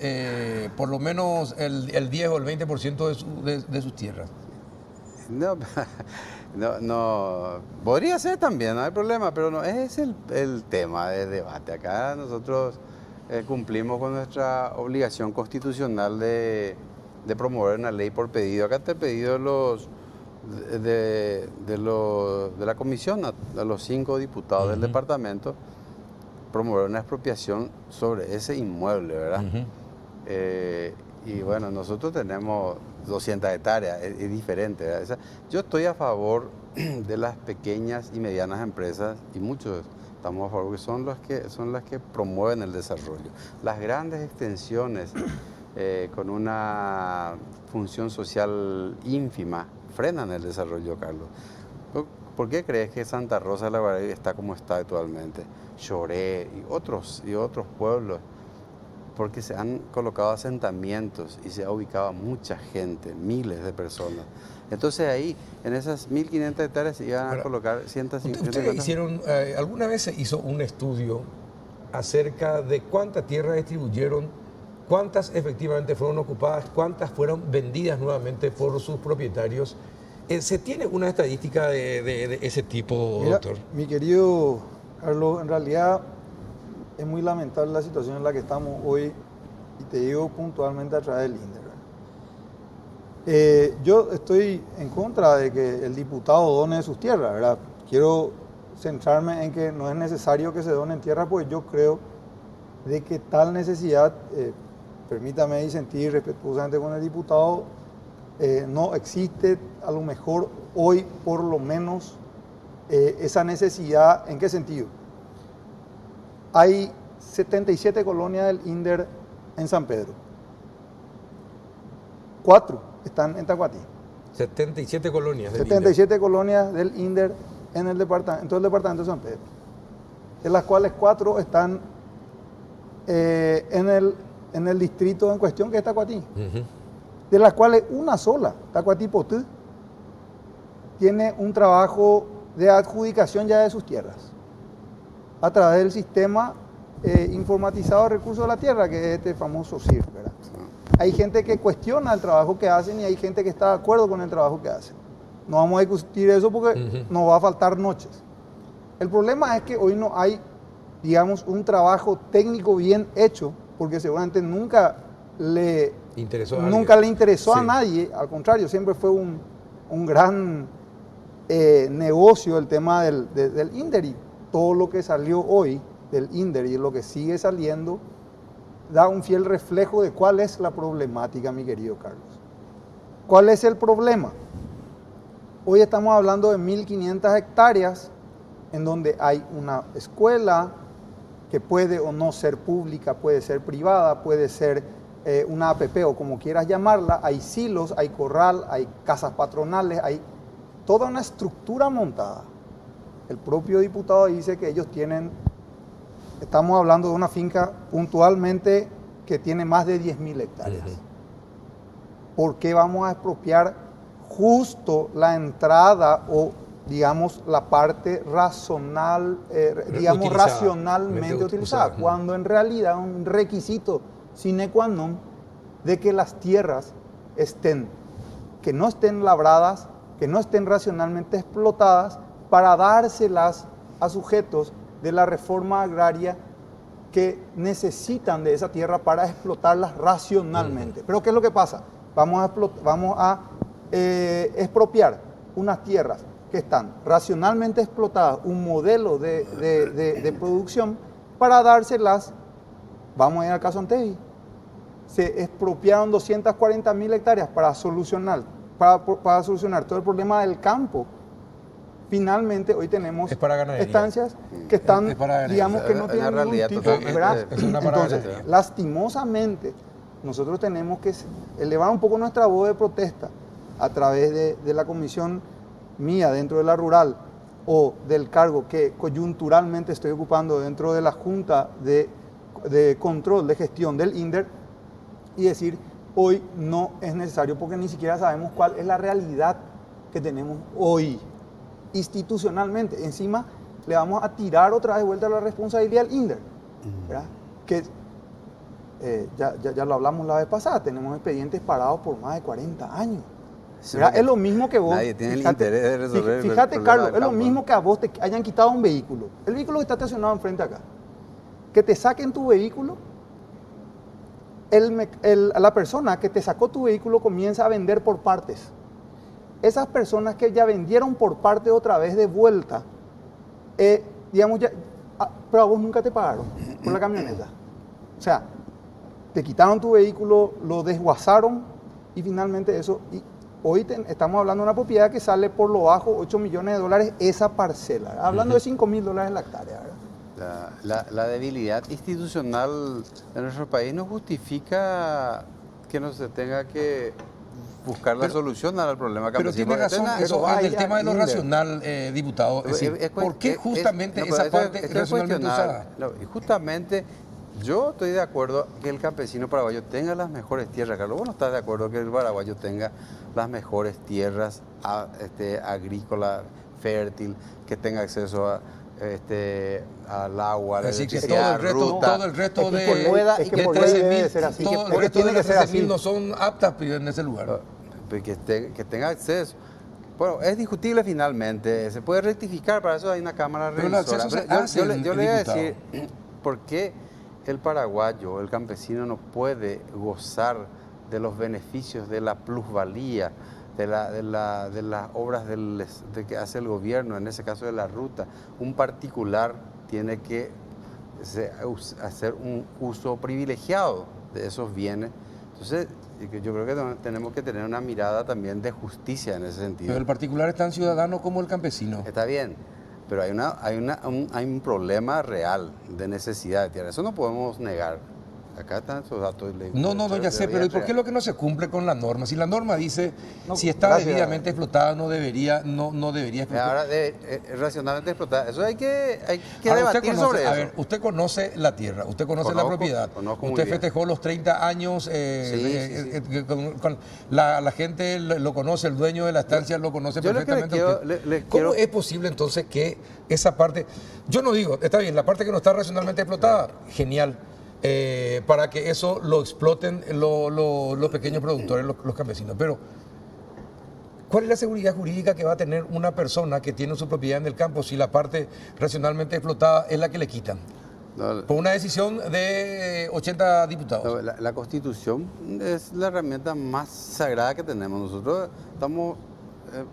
por lo menos el 10 o el 20% de sus tierras. No, podría ser también, no hay problema, pero no es el tema de debate. Acá nosotros cumplimos con nuestra obligación constitucional de promover una ley por pedido. Acá está el pedido de la comisión a los 5 diputados del departamento, promover una expropiación sobre ese inmueble, ¿verdad? Y bueno, nosotros tenemos 200 hectáreas, es diferente, ¿verdad? Yo estoy a favor de las pequeñas y medianas empresas, y muchos estamos a favor, que son las que promueven el desarrollo. Las grandes extensiones con una función social ínfima frenan el desarrollo, Carlos. ¿Por qué crees que Santa Rosa de la Guardia está como está actualmente? Choré y otros pueblos, porque se han colocado asentamientos y se ha ubicado mucha gente, miles de personas. Entonces ahí, en esas 1.500 hectáreas se iban a colocar 150. ¿Ustedes alguna vez se hizo un estudio acerca de cuánta tierra distribuyeron, cuántas efectivamente fueron ocupadas, cuántas fueron vendidas nuevamente por sus propietarios? ¿Se tiene una estadística de ese tipo, doctor? Mi querido Carlos, en realidad es muy lamentable la situación en la que estamos hoy, y te digo puntualmente a través del INDER. Yo estoy en contra de que el diputado done sus tierras, ¿verdad? quiero centrarme en que no es necesario que se donen tierras, pues yo creo de que tal necesidad, permítame disentir respetuosamente con el diputado, no existe a lo mejor hoy por lo menos esa necesidad. ¿En qué sentido? Hay 77 colonias del INDER en San Pedro. 4 están en Tacuatí. 77 colonias. 77 colonias del INDER en todo el departamento de San Pedro, de las cuales 4 están en el distrito en cuestión, que es Tacuatí, de las cuales una sola, Tacuatí-Potú, tiene un trabajo de adjudicación ya de sus tierras a través del sistema informatizado de recursos de la tierra, que es este famoso CIRF, ¿verdad? Hay gente que cuestiona el trabajo que hacen y hay gente que está de acuerdo con el trabajo que hacen. No vamos a discutir eso porque nos va a faltar noches. El problema es que hoy no hay, digamos, un trabajo técnico bien hecho, porque seguramente nunca le interesó a nadie. Al contrario, siempre fue un gran negocio el tema del INDER, y todo lo que salió hoy del INDER y lo que sigue saliendo da un fiel reflejo de cuál es la problemática, mi querido Carlos. ¿Cuál es el problema? Hoy estamos hablando de 1.500 hectáreas en donde hay una escuela que puede o no ser pública, puede ser privada, puede ser una APP o como quieras llamarla. Hay silos, hay corral, hay casas patronales, hay toda una estructura montada. El propio diputado dice que ellos tienen, estamos hablando de una finca puntualmente que tiene más de 10.000 hectáreas. ¿Por qué vamos a expropiar justo la entrada o, digamos, la parte racionalmente utilizada? Cuando en realidad es un requisito sine qua non de que las tierras que no estén labradas, que no estén racionalmente explotadas, para dárselas a sujetos de la reforma agraria que necesitan de esa tierra para explotarlas racionalmente. Pero ¿qué es lo que pasa? Vamos a expropiar unas tierras que están racionalmente explotadas, un modelo de producción, para dárselas. Vamos a ir al caso Antevi. Se expropiaron 240.000 hectáreas para solucionar todo el problema del campo. Finalmente, hoy tenemos estancias que están, digamos, que no tienen ningún tipo, ¿verdad? Entonces, lastimosamente, nosotros tenemos que elevar un poco nuestra voz de protesta a través de la comisión mía dentro de la rural, o del cargo que coyunturalmente estoy ocupando dentro de la Junta de Control de Gestión del INDER, y decir, hoy no es necesario, porque ni siquiera sabemos cuál es la realidad que tenemos hoy institucionalmente. Encima le vamos a tirar otra vez de vuelta la responsabilidad al INDER, ¿verdad? Que ya lo hablamos la vez pasada, tenemos expedientes parados por más de 40 años. Es lo mismo que vos. Nadie tiene el interés de resolver. Fíjate, Carlos, es lo mismo que a vos te hayan quitado un vehículo. El vehículo que está estacionado enfrente acá. Que te saquen tu vehículo, la persona que te sacó tu vehículo comienza a vender por partes. Esas personas que ya vendieron por parte otra vez de vuelta, digamos, pero a vos nunca te pagaron por la camioneta. O sea, te quitaron tu vehículo, lo desguazaron y finalmente eso. Y hoy estamos hablando de una propiedad que sale por lo bajo $8 millones esa parcela, hablando de $5.000 la hectárea, ¿verdad? La debilidad institucional de nuestro país no justifica que no se tenga que buscar la solución al problema campesino. Pero tiene razón, eso el tema de lo racional, diputado. Es decir, ¿por qué justamente esa parte racionalmente usada? Justamente, yo estoy de acuerdo que el campesino paraguayo tenga las mejores tierras. Carlos, ¿vos no estás de acuerdo que el paraguayo tenga las mejores tierras agrícola, fértil, que tenga acceso al agua, a la electricidad, todo el resto de 13.000 no son aptas en ese lugar? Que tenga acceso. Bueno, es discutible finalmente, se puede rectificar, para eso hay una cámara revisora. Yo le voy a decir por qué el paraguayo, el campesino, no puede gozar de los beneficios de la plusvalía de las obras de que hace el gobierno, en ese caso de la ruta. Un particular tiene que hacer un uso privilegiado de esos bienes. Entonces, yo creo que tenemos que tener una mirada también de justicia en ese sentido. Pero el particular es tan ciudadano como el campesino. Está bien, pero hay un problema real de necesidad de tierra. Eso no podemos negar. Acá están esos datos. No, ya sé, pero ¿y por qué lo que no se cumple con la norma? Si la norma dice, No, si está gracias. debidamente explotada, no debería explotar. Ahora, racionalmente explotada. Eso hay que Ahora, debatir sobre eso. A ver, usted conoce la tierra, usted conoce la propiedad. Conozco muy usted bien. festejó los 30 años, Sí. con la gente lo conoce, el dueño de la estancia lo conoce yo lo que perfectamente. le ¿Cómo quiero- es posible entonces que esa parte, yo no digo, está bien, la parte que no está racionalmente explotada, genial, para que eso lo exploten los pequeños productores, los campesinos, pero ¿cuál es la seguridad jurídica que va a tener una persona que tiene su propiedad en el campo si la parte racionalmente explotada es la que le quitan? No, Por una decisión de 80 diputados. la Constitución es la herramienta más sagrada que tenemos. Nosotros estamos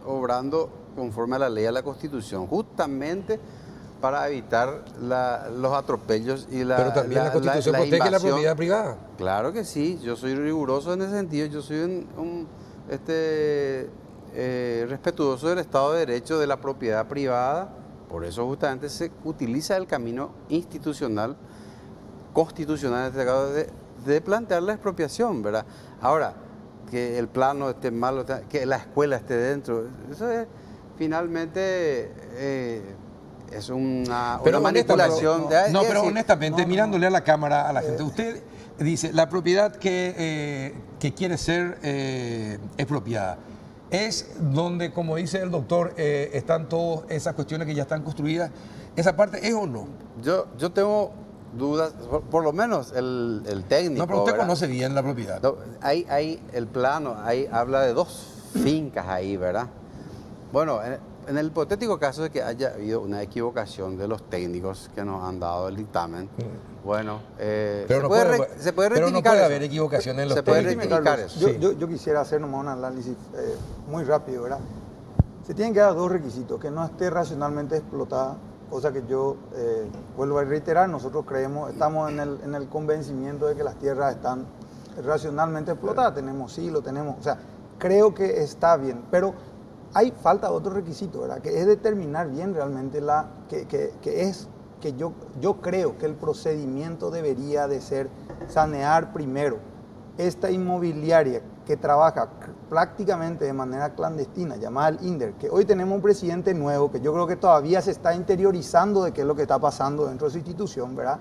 obrando conforme a la ley, a la Constitución, justamente para evitar los atropellos y Pero también la Constitución protege la invasión. propiedad privada. Claro que sí, yo soy riguroso en ese sentido, yo soy respetuoso del Estado de Derecho, de la propiedad privada. Por eso justamente se utiliza el camino institucional, constitucional en este caso, de plantear la expropiación, ¿verdad? Ahora, que el plano esté malo, que la escuela esté dentro, eso es finalmente es una manipulación. Pero honestamente, mirándole a la cámara a la gente, usted dice, la propiedad que quiere ser expropiada, es donde, como dice el doctor, están todas esas cuestiones que ya están construidas. ¿Esa parte es o no? Yo tengo dudas, por lo menos el técnico. No, pero usted ¿verdad? conoce bien la propiedad. No, hay el plano, ahí habla de 2 fincas ahí, ¿verdad? Bueno, en el hipotético caso de que haya habido una equivocación de los técnicos que nos han dado el dictamen, bueno, Pero se puede pero rectificar no puede eso. haber equivocaciones en los Se puede técnicos. rectificar eso. Sí. Yo quisiera hacer nomás un análisis muy rápido, ¿verdad? Se tienen que dar 2 requisitos: que no esté racionalmente explotada, cosa que yo vuelvo a reiterar, nosotros estamos en el convencimiento de que las tierras están racionalmente explotadas, tenemos silo, o sea, creo que está bien, pero falta otro requisito, ¿verdad? Que es determinar bien realmente yo creo que el procedimiento debería de ser sanear primero esta inmobiliaria que trabaja prácticamente de manera clandestina, llamada el INDER, que hoy tenemos un presidente nuevo que yo creo que todavía se está interiorizando de qué es lo que está pasando dentro de su institución, ¿verdad?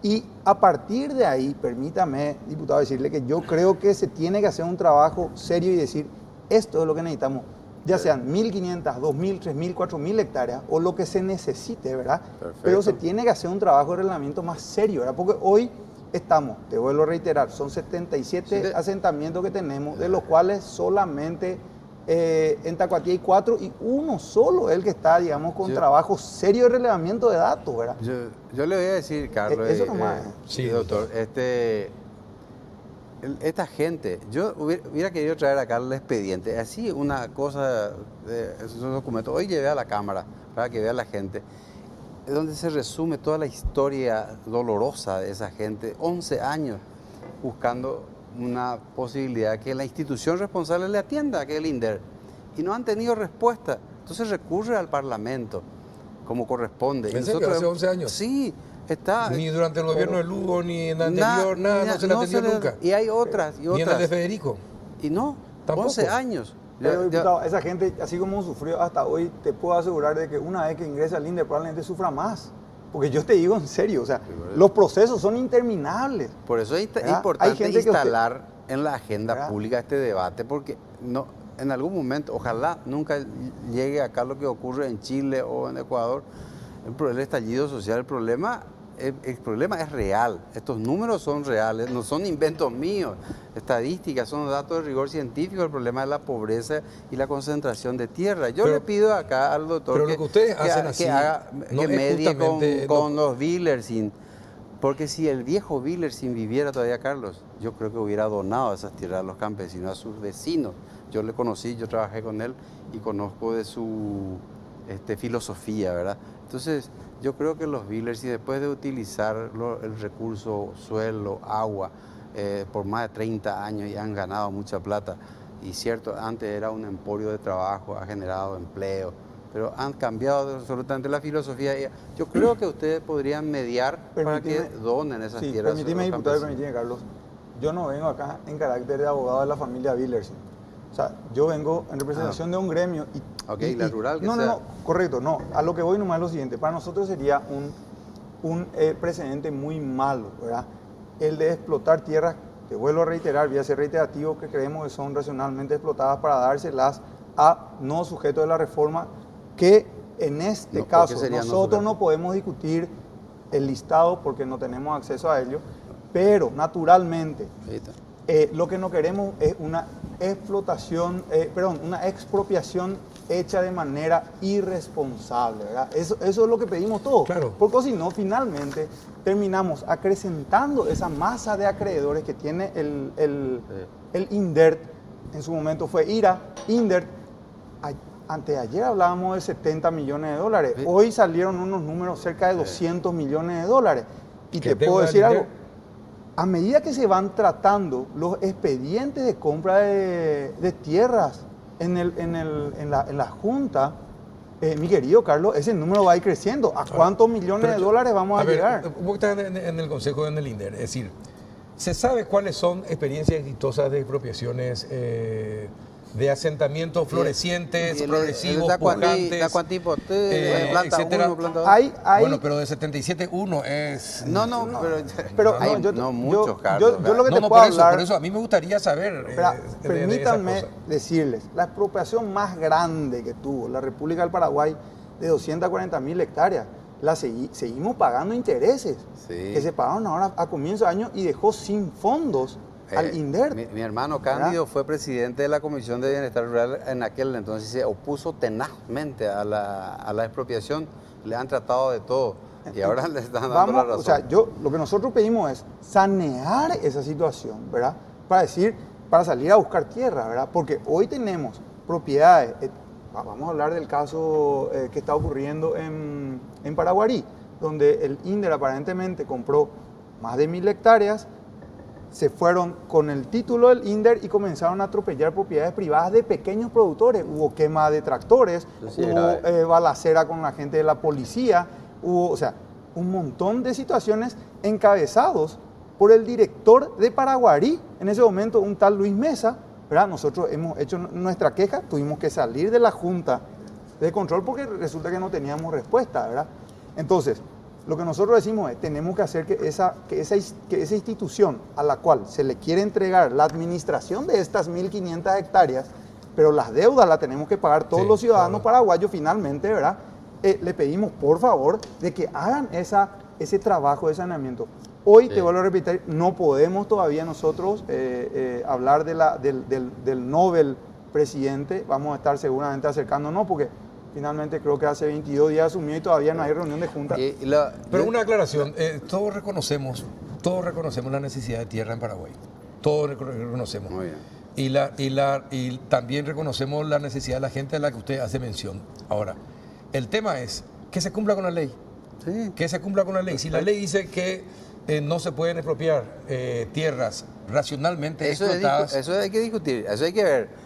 Y a partir de ahí, permítame, diputado, decirle que yo creo que se tiene que hacer un trabajo serio y decir, esto es lo que necesitamos, ya sean 1.500, 2.000, 3.000, 4.000 hectáreas o lo que se necesite, ¿verdad? Perfecto. Pero se tiene que hacer un trabajo de reglamento más serio, ¿verdad? Porque hoy estamos, te vuelvo a reiterar, son 77 asentamientos que tenemos, de los cuales solamente en Tacuatí hay 4 y uno solo es el que está, digamos, con trabajo serio de relevamiento de datos, ¿verdad? Yo le voy a decir, Carlos, Eso nomás. Sí, doctor, esta gente, yo hubiera querido traer acá el expediente, así una cosa, esos documentos, hoy llevé a la cámara para que vea la gente, donde se resume toda la historia dolorosa de esa gente, 11 años buscando una posibilidad que la institución responsable le atienda, que es el INDER, y no han tenido respuesta, entonces recurre al Parlamento, como corresponde. ¿En serio? ¿Hace 11 años? Sí, está... Ni durante el gobierno de Lugo, ni en el anterior, nada, no se le atendió nunca. Y hay otras, y Ni en el otras. de Federico. Y no, Tampoco. 11 años. Pero, diputado, esa gente, así como sufrió hasta hoy, te puedo asegurar de que una vez que ingresa al INDER probablemente sufra más. Porque yo te digo en serio, o sea, los procesos son interminables. Por eso es ¿verdad? importante Hay gente que instalar en la agenda ¿verdad? pública este debate, porque no, en algún momento, ojalá nunca llegue acá lo que ocurre en Chile o en Ecuador, el estallido social, el problema es real. Estos números son reales, no son inventos míos. Estadísticas, son datos de rigor científico. El problema es la pobreza y la concentración de tierra. Yo le pido acá al doctor pero lo que ustedes hacen así no que es medie justamente con los Billersin. Porque si el viejo Billersin viviera todavía, Carlos, yo creo que hubiera donado esas tierras a los campesinos, a sus vecinos, yo le conocí, yo trabajé con él y conozco de su filosofía, ¿verdad? Entonces, yo creo que los Villers, si después de utilizar el recurso suelo, agua, por más de 30 años y han ganado mucha plata, y cierto, antes era un emporio de trabajo, ha generado empleo, pero han cambiado absolutamente la filosofía. Yo creo que ustedes podrían mediar para que donen esas tierras. Permíteme, diputado, permíteme, Carlos. Yo no vengo acá en carácter de abogado de la familia Villers. O sea, yo vengo en representación de un gremio. La rural que no, sea. no, correcto, no. A lo que voy nomás es lo siguiente. Para nosotros sería un precedente muy malo, ¿verdad? El de explotar tierras, te vuelvo a reiterar, voy a ser reiterativo, que creemos que son racionalmente explotadas para dárselas a no sujetos de la reforma, que en este caso nosotros no podemos discutir el listado porque no tenemos acceso a ello, pero naturalmente lo que no queremos es una una expropiación hecha de manera irresponsable, ¿verdad? Eso es lo que pedimos todos. Claro. Porque si no, finalmente terminamos acrecentando esa masa de acreedores que tiene el INDERT. En su momento fue IRA, INDERT. Anteayer hablábamos de 70 millones de dólares. Sí. Hoy salieron unos números cerca de 200 millones de dólares. Y ¿Qué te puedo deuda decir del algo. A medida que se van tratando los expedientes de compra de tierras en la Junta, mi querido Carlos, ese número va a ir creciendo. ¿A cuántos millones de dólares vamos a llegar? Vos estás en el Consejo en el INDER, es decir, ¿se sabe cuáles son experiencias exitosas de expropiaciones de asentamientos florecientes, progresivos, pujantes, etcétera? Bueno, pero de 77.1 es... No muchos, Carlos. Yo lo que te puedo hablar... Por eso a mí me gustaría saber permítanme decirles, la expropiación más grande que tuvo la República del Paraguay, de 240.000 hectáreas, seguimos pagando intereses, que se pagaron ahora a comienzo de año y dejó sin fondos al INDER. Mi hermano Cándido fue presidente de la Comisión de Bienestar Rural en aquel entonces, se opuso tenazmente a la expropiación, le han tratado de todo y ahora le están dando la razón. O sea, lo que nosotros pedimos es sanear esa situación, ¿verdad? Para salir a buscar tierra, ¿verdad? Porque hoy tenemos propiedades, vamos a hablar del caso que está ocurriendo en Paraguarí, donde el INDER aparentemente compró más de 1.000 hectáreas, se fueron con el título del INDER y comenzaron a atropellar propiedades privadas de pequeños productores. Hubo quema de tractores, hubo balacera con la gente de la policía, hubo, o sea, un montón de situaciones encabezados por el director de Paraguarí, en ese momento un tal Luis Mesa, ¿verdad? Nosotros hemos hecho nuestra queja, tuvimos que salir de la Junta de Control porque resulta que no teníamos respuesta, ¿verdad? Entonces, lo que nosotros decimos es, tenemos que hacer que esa institución a la cual se le quiere entregar la administración de estas 1.500 hectáreas, pero las deudas las tenemos que pagar todos los ciudadanos paraguayos finalmente, ¿verdad? Le pedimos, por favor, de que hagan ese trabajo de saneamiento. Hoy, te vuelvo a repetir, no podemos todavía nosotros hablar del Nobel presidente, vamos a estar seguramente acercándonos porque finalmente creo que hace 22 días asumió y todavía no hay reunión de junta. Pero una aclaración, todos reconocemos la necesidad de tierra en Paraguay. Todos reconocemos. Muy bien. Y también reconocemos la necesidad de la gente a la que usted hace mención. Ahora, el tema es que se cumpla con la ley. Sí. Que se cumpla con la ley. Si la ley dice que no se pueden expropiar tierras racionalmente explotadas... Eso hay que discutir, eso hay que ver.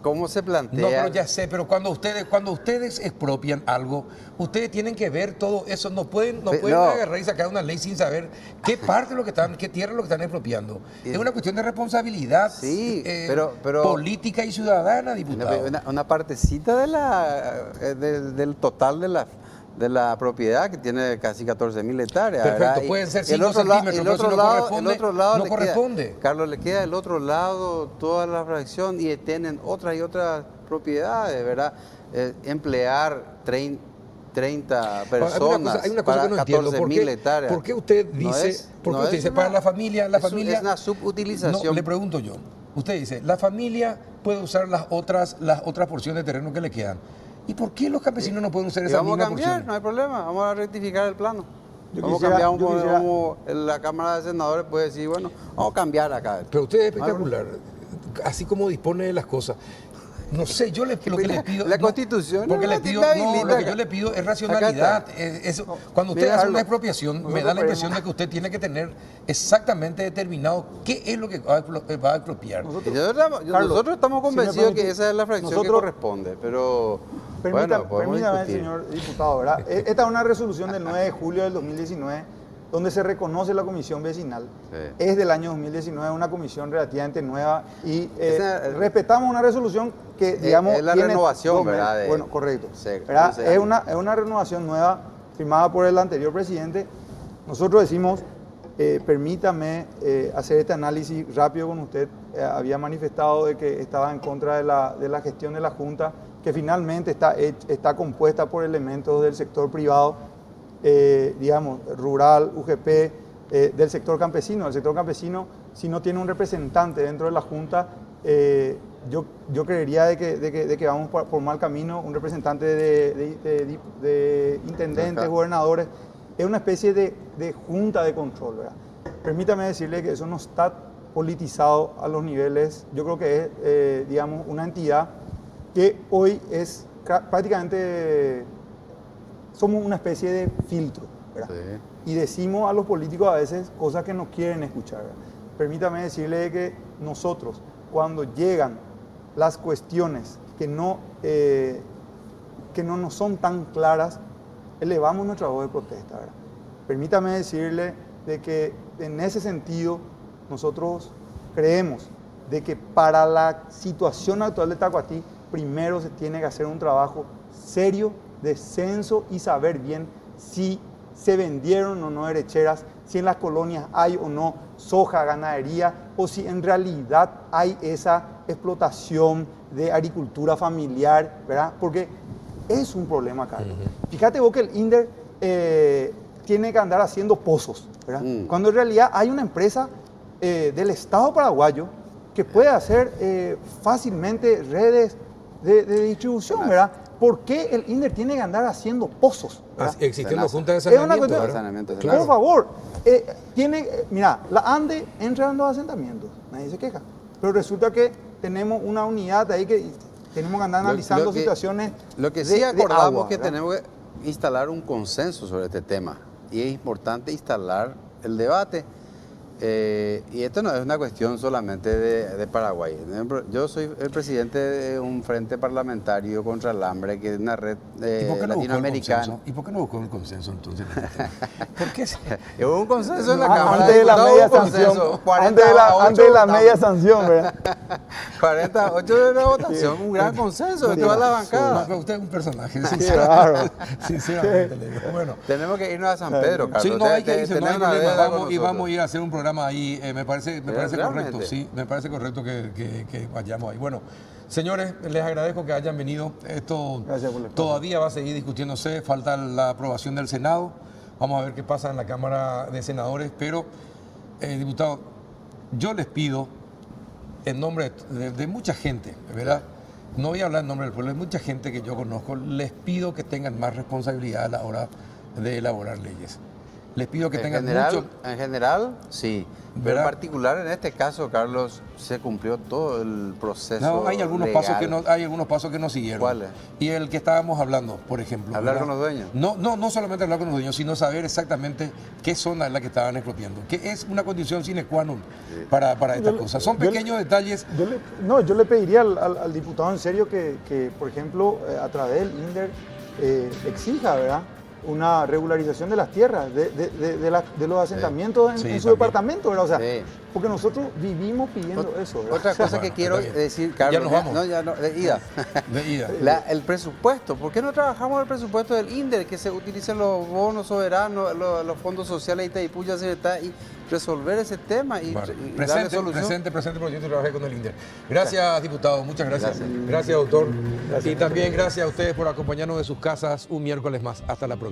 ¿Cómo se plantea? No, pero ya sé, pero cuando ustedes expropian algo, ustedes tienen que ver todo eso. No pueden agarrar y sacar una ley sin saber qué parte de qué tierra es lo que están expropiando. Es una cuestión de responsabilidad pero política y ciudadana, diputado. Una partecita del total de la propiedad, que tiene casi 14.000 hectáreas. Perfecto, ¿verdad? pueden ser 5 centímetros, pero si no corresponde. Carlos, le queda del otro lado toda la fracción y tienen otras propiedades, ¿verdad? Emplear 30 personas hay una cosa para que no entiendo. 14.000 hectáreas. ¿Por qué usted dice, para la familia... Es una subutilización. No, le pregunto yo. Usted dice, la familia puede usar las otras porciones de terreno que le quedan. ¿Y por qué los campesinos no pueden usar esa misma porción? Vamos a cambiar, no hay problema, vamos a rectificar el plano. La Cámara de Senadores puede decir, bueno, vamos a cambiar acá. Pero usted es espectacular. así como dispone de las cosas. No sé, yo lo que les pido... La Constitución... Porque no, le pido, no, lo que yo le pido es racionalidad. Cuando usted hace una expropiación, me da la impresión de que usted tiene que tener exactamente determinado qué es lo que va a expropiar. Nosotros estamos convencidos que esa es la fracción que corresponde, pero... Permítame, señor diputado, ¿verdad? Esta es una resolución del 9 de julio del 2019, donde se reconoce la comisión vecinal. Sí. Es del año 2019, una comisión relativamente nueva y respetamos una resolución que, digamos... Es la renovación, ¿verdad? Bueno, correcto. ¿verdad? Es una renovación nueva firmada por el anterior presidente. Nosotros decimos, permítame hacer este análisis rápido con usted. Había manifestado de que estaba en contra de la gestión de la Junta, que finalmente está compuesta por elementos del sector privado, digamos, rural, UGP, del sector campesino. El sector campesino, si no tiene un representante dentro de la Junta, yo creería de que vamos por mal camino. Un representante de intendentes, gobernadores, es una especie de junta de control, ¿verdad? Permítame decirle que eso no está politizado a los niveles. Yo creo que es, digamos, una entidad que hoy es prácticamente, somos una especie de filtro, ¿verdad? Sí. Y decimos a los políticos a veces cosas que no quieren escuchar, ¿verdad? Permítame decirle que nosotros, cuando llegan las cuestiones que no nos son tan claras, elevamos nuestra voz de protesta, ¿verdad? Permítame decirle de que en ese sentido nosotros creemos de que para la situación actual de Tacuatí, primero se tiene que hacer un trabajo serio de censo y saber bien si se vendieron o no derecheras, si en las colonias hay o no soja, ganadería, o si en realidad hay esa explotación de agricultura familiar, ¿verdad? Porque es un problema, Carlos. Fíjate vos que el INDER tiene que andar haciendo pozos, ¿verdad? Cuando en realidad hay una empresa del Estado paraguayo que puede hacer fácilmente redes de distribución, ¿verdad? ¿Por qué el INDER tiene que andar haciendo pozos? Existiendo juntas de saneamiento. Por favor, mira, la ANDE entra en los asentamientos, nadie se queja, pero resulta que tenemos una unidad ahí que tenemos que andar analizando situaciones. Lo que sí acordamos que tenemos que instalar un consenso sobre este tema y es importante instalar el debate. Y esto no es una cuestión solamente de Paraguay. Yo soy el presidente de un frente parlamentario contra el hambre, que es una red latinoamericana. ¿Y por qué no buscó el consenso entonces? ¿Por qué? Hubo un consenso en la Cámara. Antes de la media sanción. Antes de la media sanción, ¿verdad? 48 de la votación, un gran consenso de toda la bancada. Usted es un personaje, sinceramente. Sinceramente le digo. Bueno, tenemos que irnos a San Pedro, Carlos. Sí, no hay que irse, no hay problema. Vamos a ir a hacer un programa ahí, me parece correcto, sí, me parece correcto que vayamos ahí. Bueno, señores, les agradezco que hayan venido. Esto todavía va a seguir discutiéndose, falta la aprobación del Senado. Vamos a ver qué pasa en la Cámara de Senadores, pero, diputado, yo les pido, en nombre de mucha gente, ¿verdad? No voy a hablar en nombre del pueblo, de mucha gente que yo conozco, les pido que tengan más responsabilidad a la hora de elaborar leyes. Les pido que tengan mucho... En general, sí. Pero en particular, en este caso, Carlos, se cumplió todo el proceso. No, hay algunos pasos que no siguieron. ¿Cuáles? Y el que estábamos hablando, por ejemplo. ¿Hablar con los dueños? No solamente hablar con los dueños, sino saber exactamente qué zona es la que estaban expropiando. Que es una condición sine qua non para estas cosas. Son pequeños detalles. Yo le pediría al diputado en serio que, por ejemplo, a través del INDER exija, ¿verdad?, una regularización de las tierras, de los asentamientos en su departamento, ¿verdad? O sea, porque nosotros vivimos pidiendo eso, ¿verdad? Otra cosa que quiero decir, Carlos, ya nos vamos. De ida. El presupuesto, ¿por qué no trabajamos el presupuesto del INDER, que se utilicen los bonos soberanos, los fondos sociales de Itaipú, ya se está, y resolver ese tema y darle solución? Presente, porque yo trabajé con el INDER. Gracias, diputado, muchas gracias. Gracias, doctor. Y también gracias a ustedes por acompañarnos de sus casas un miércoles más. Hasta la próxima.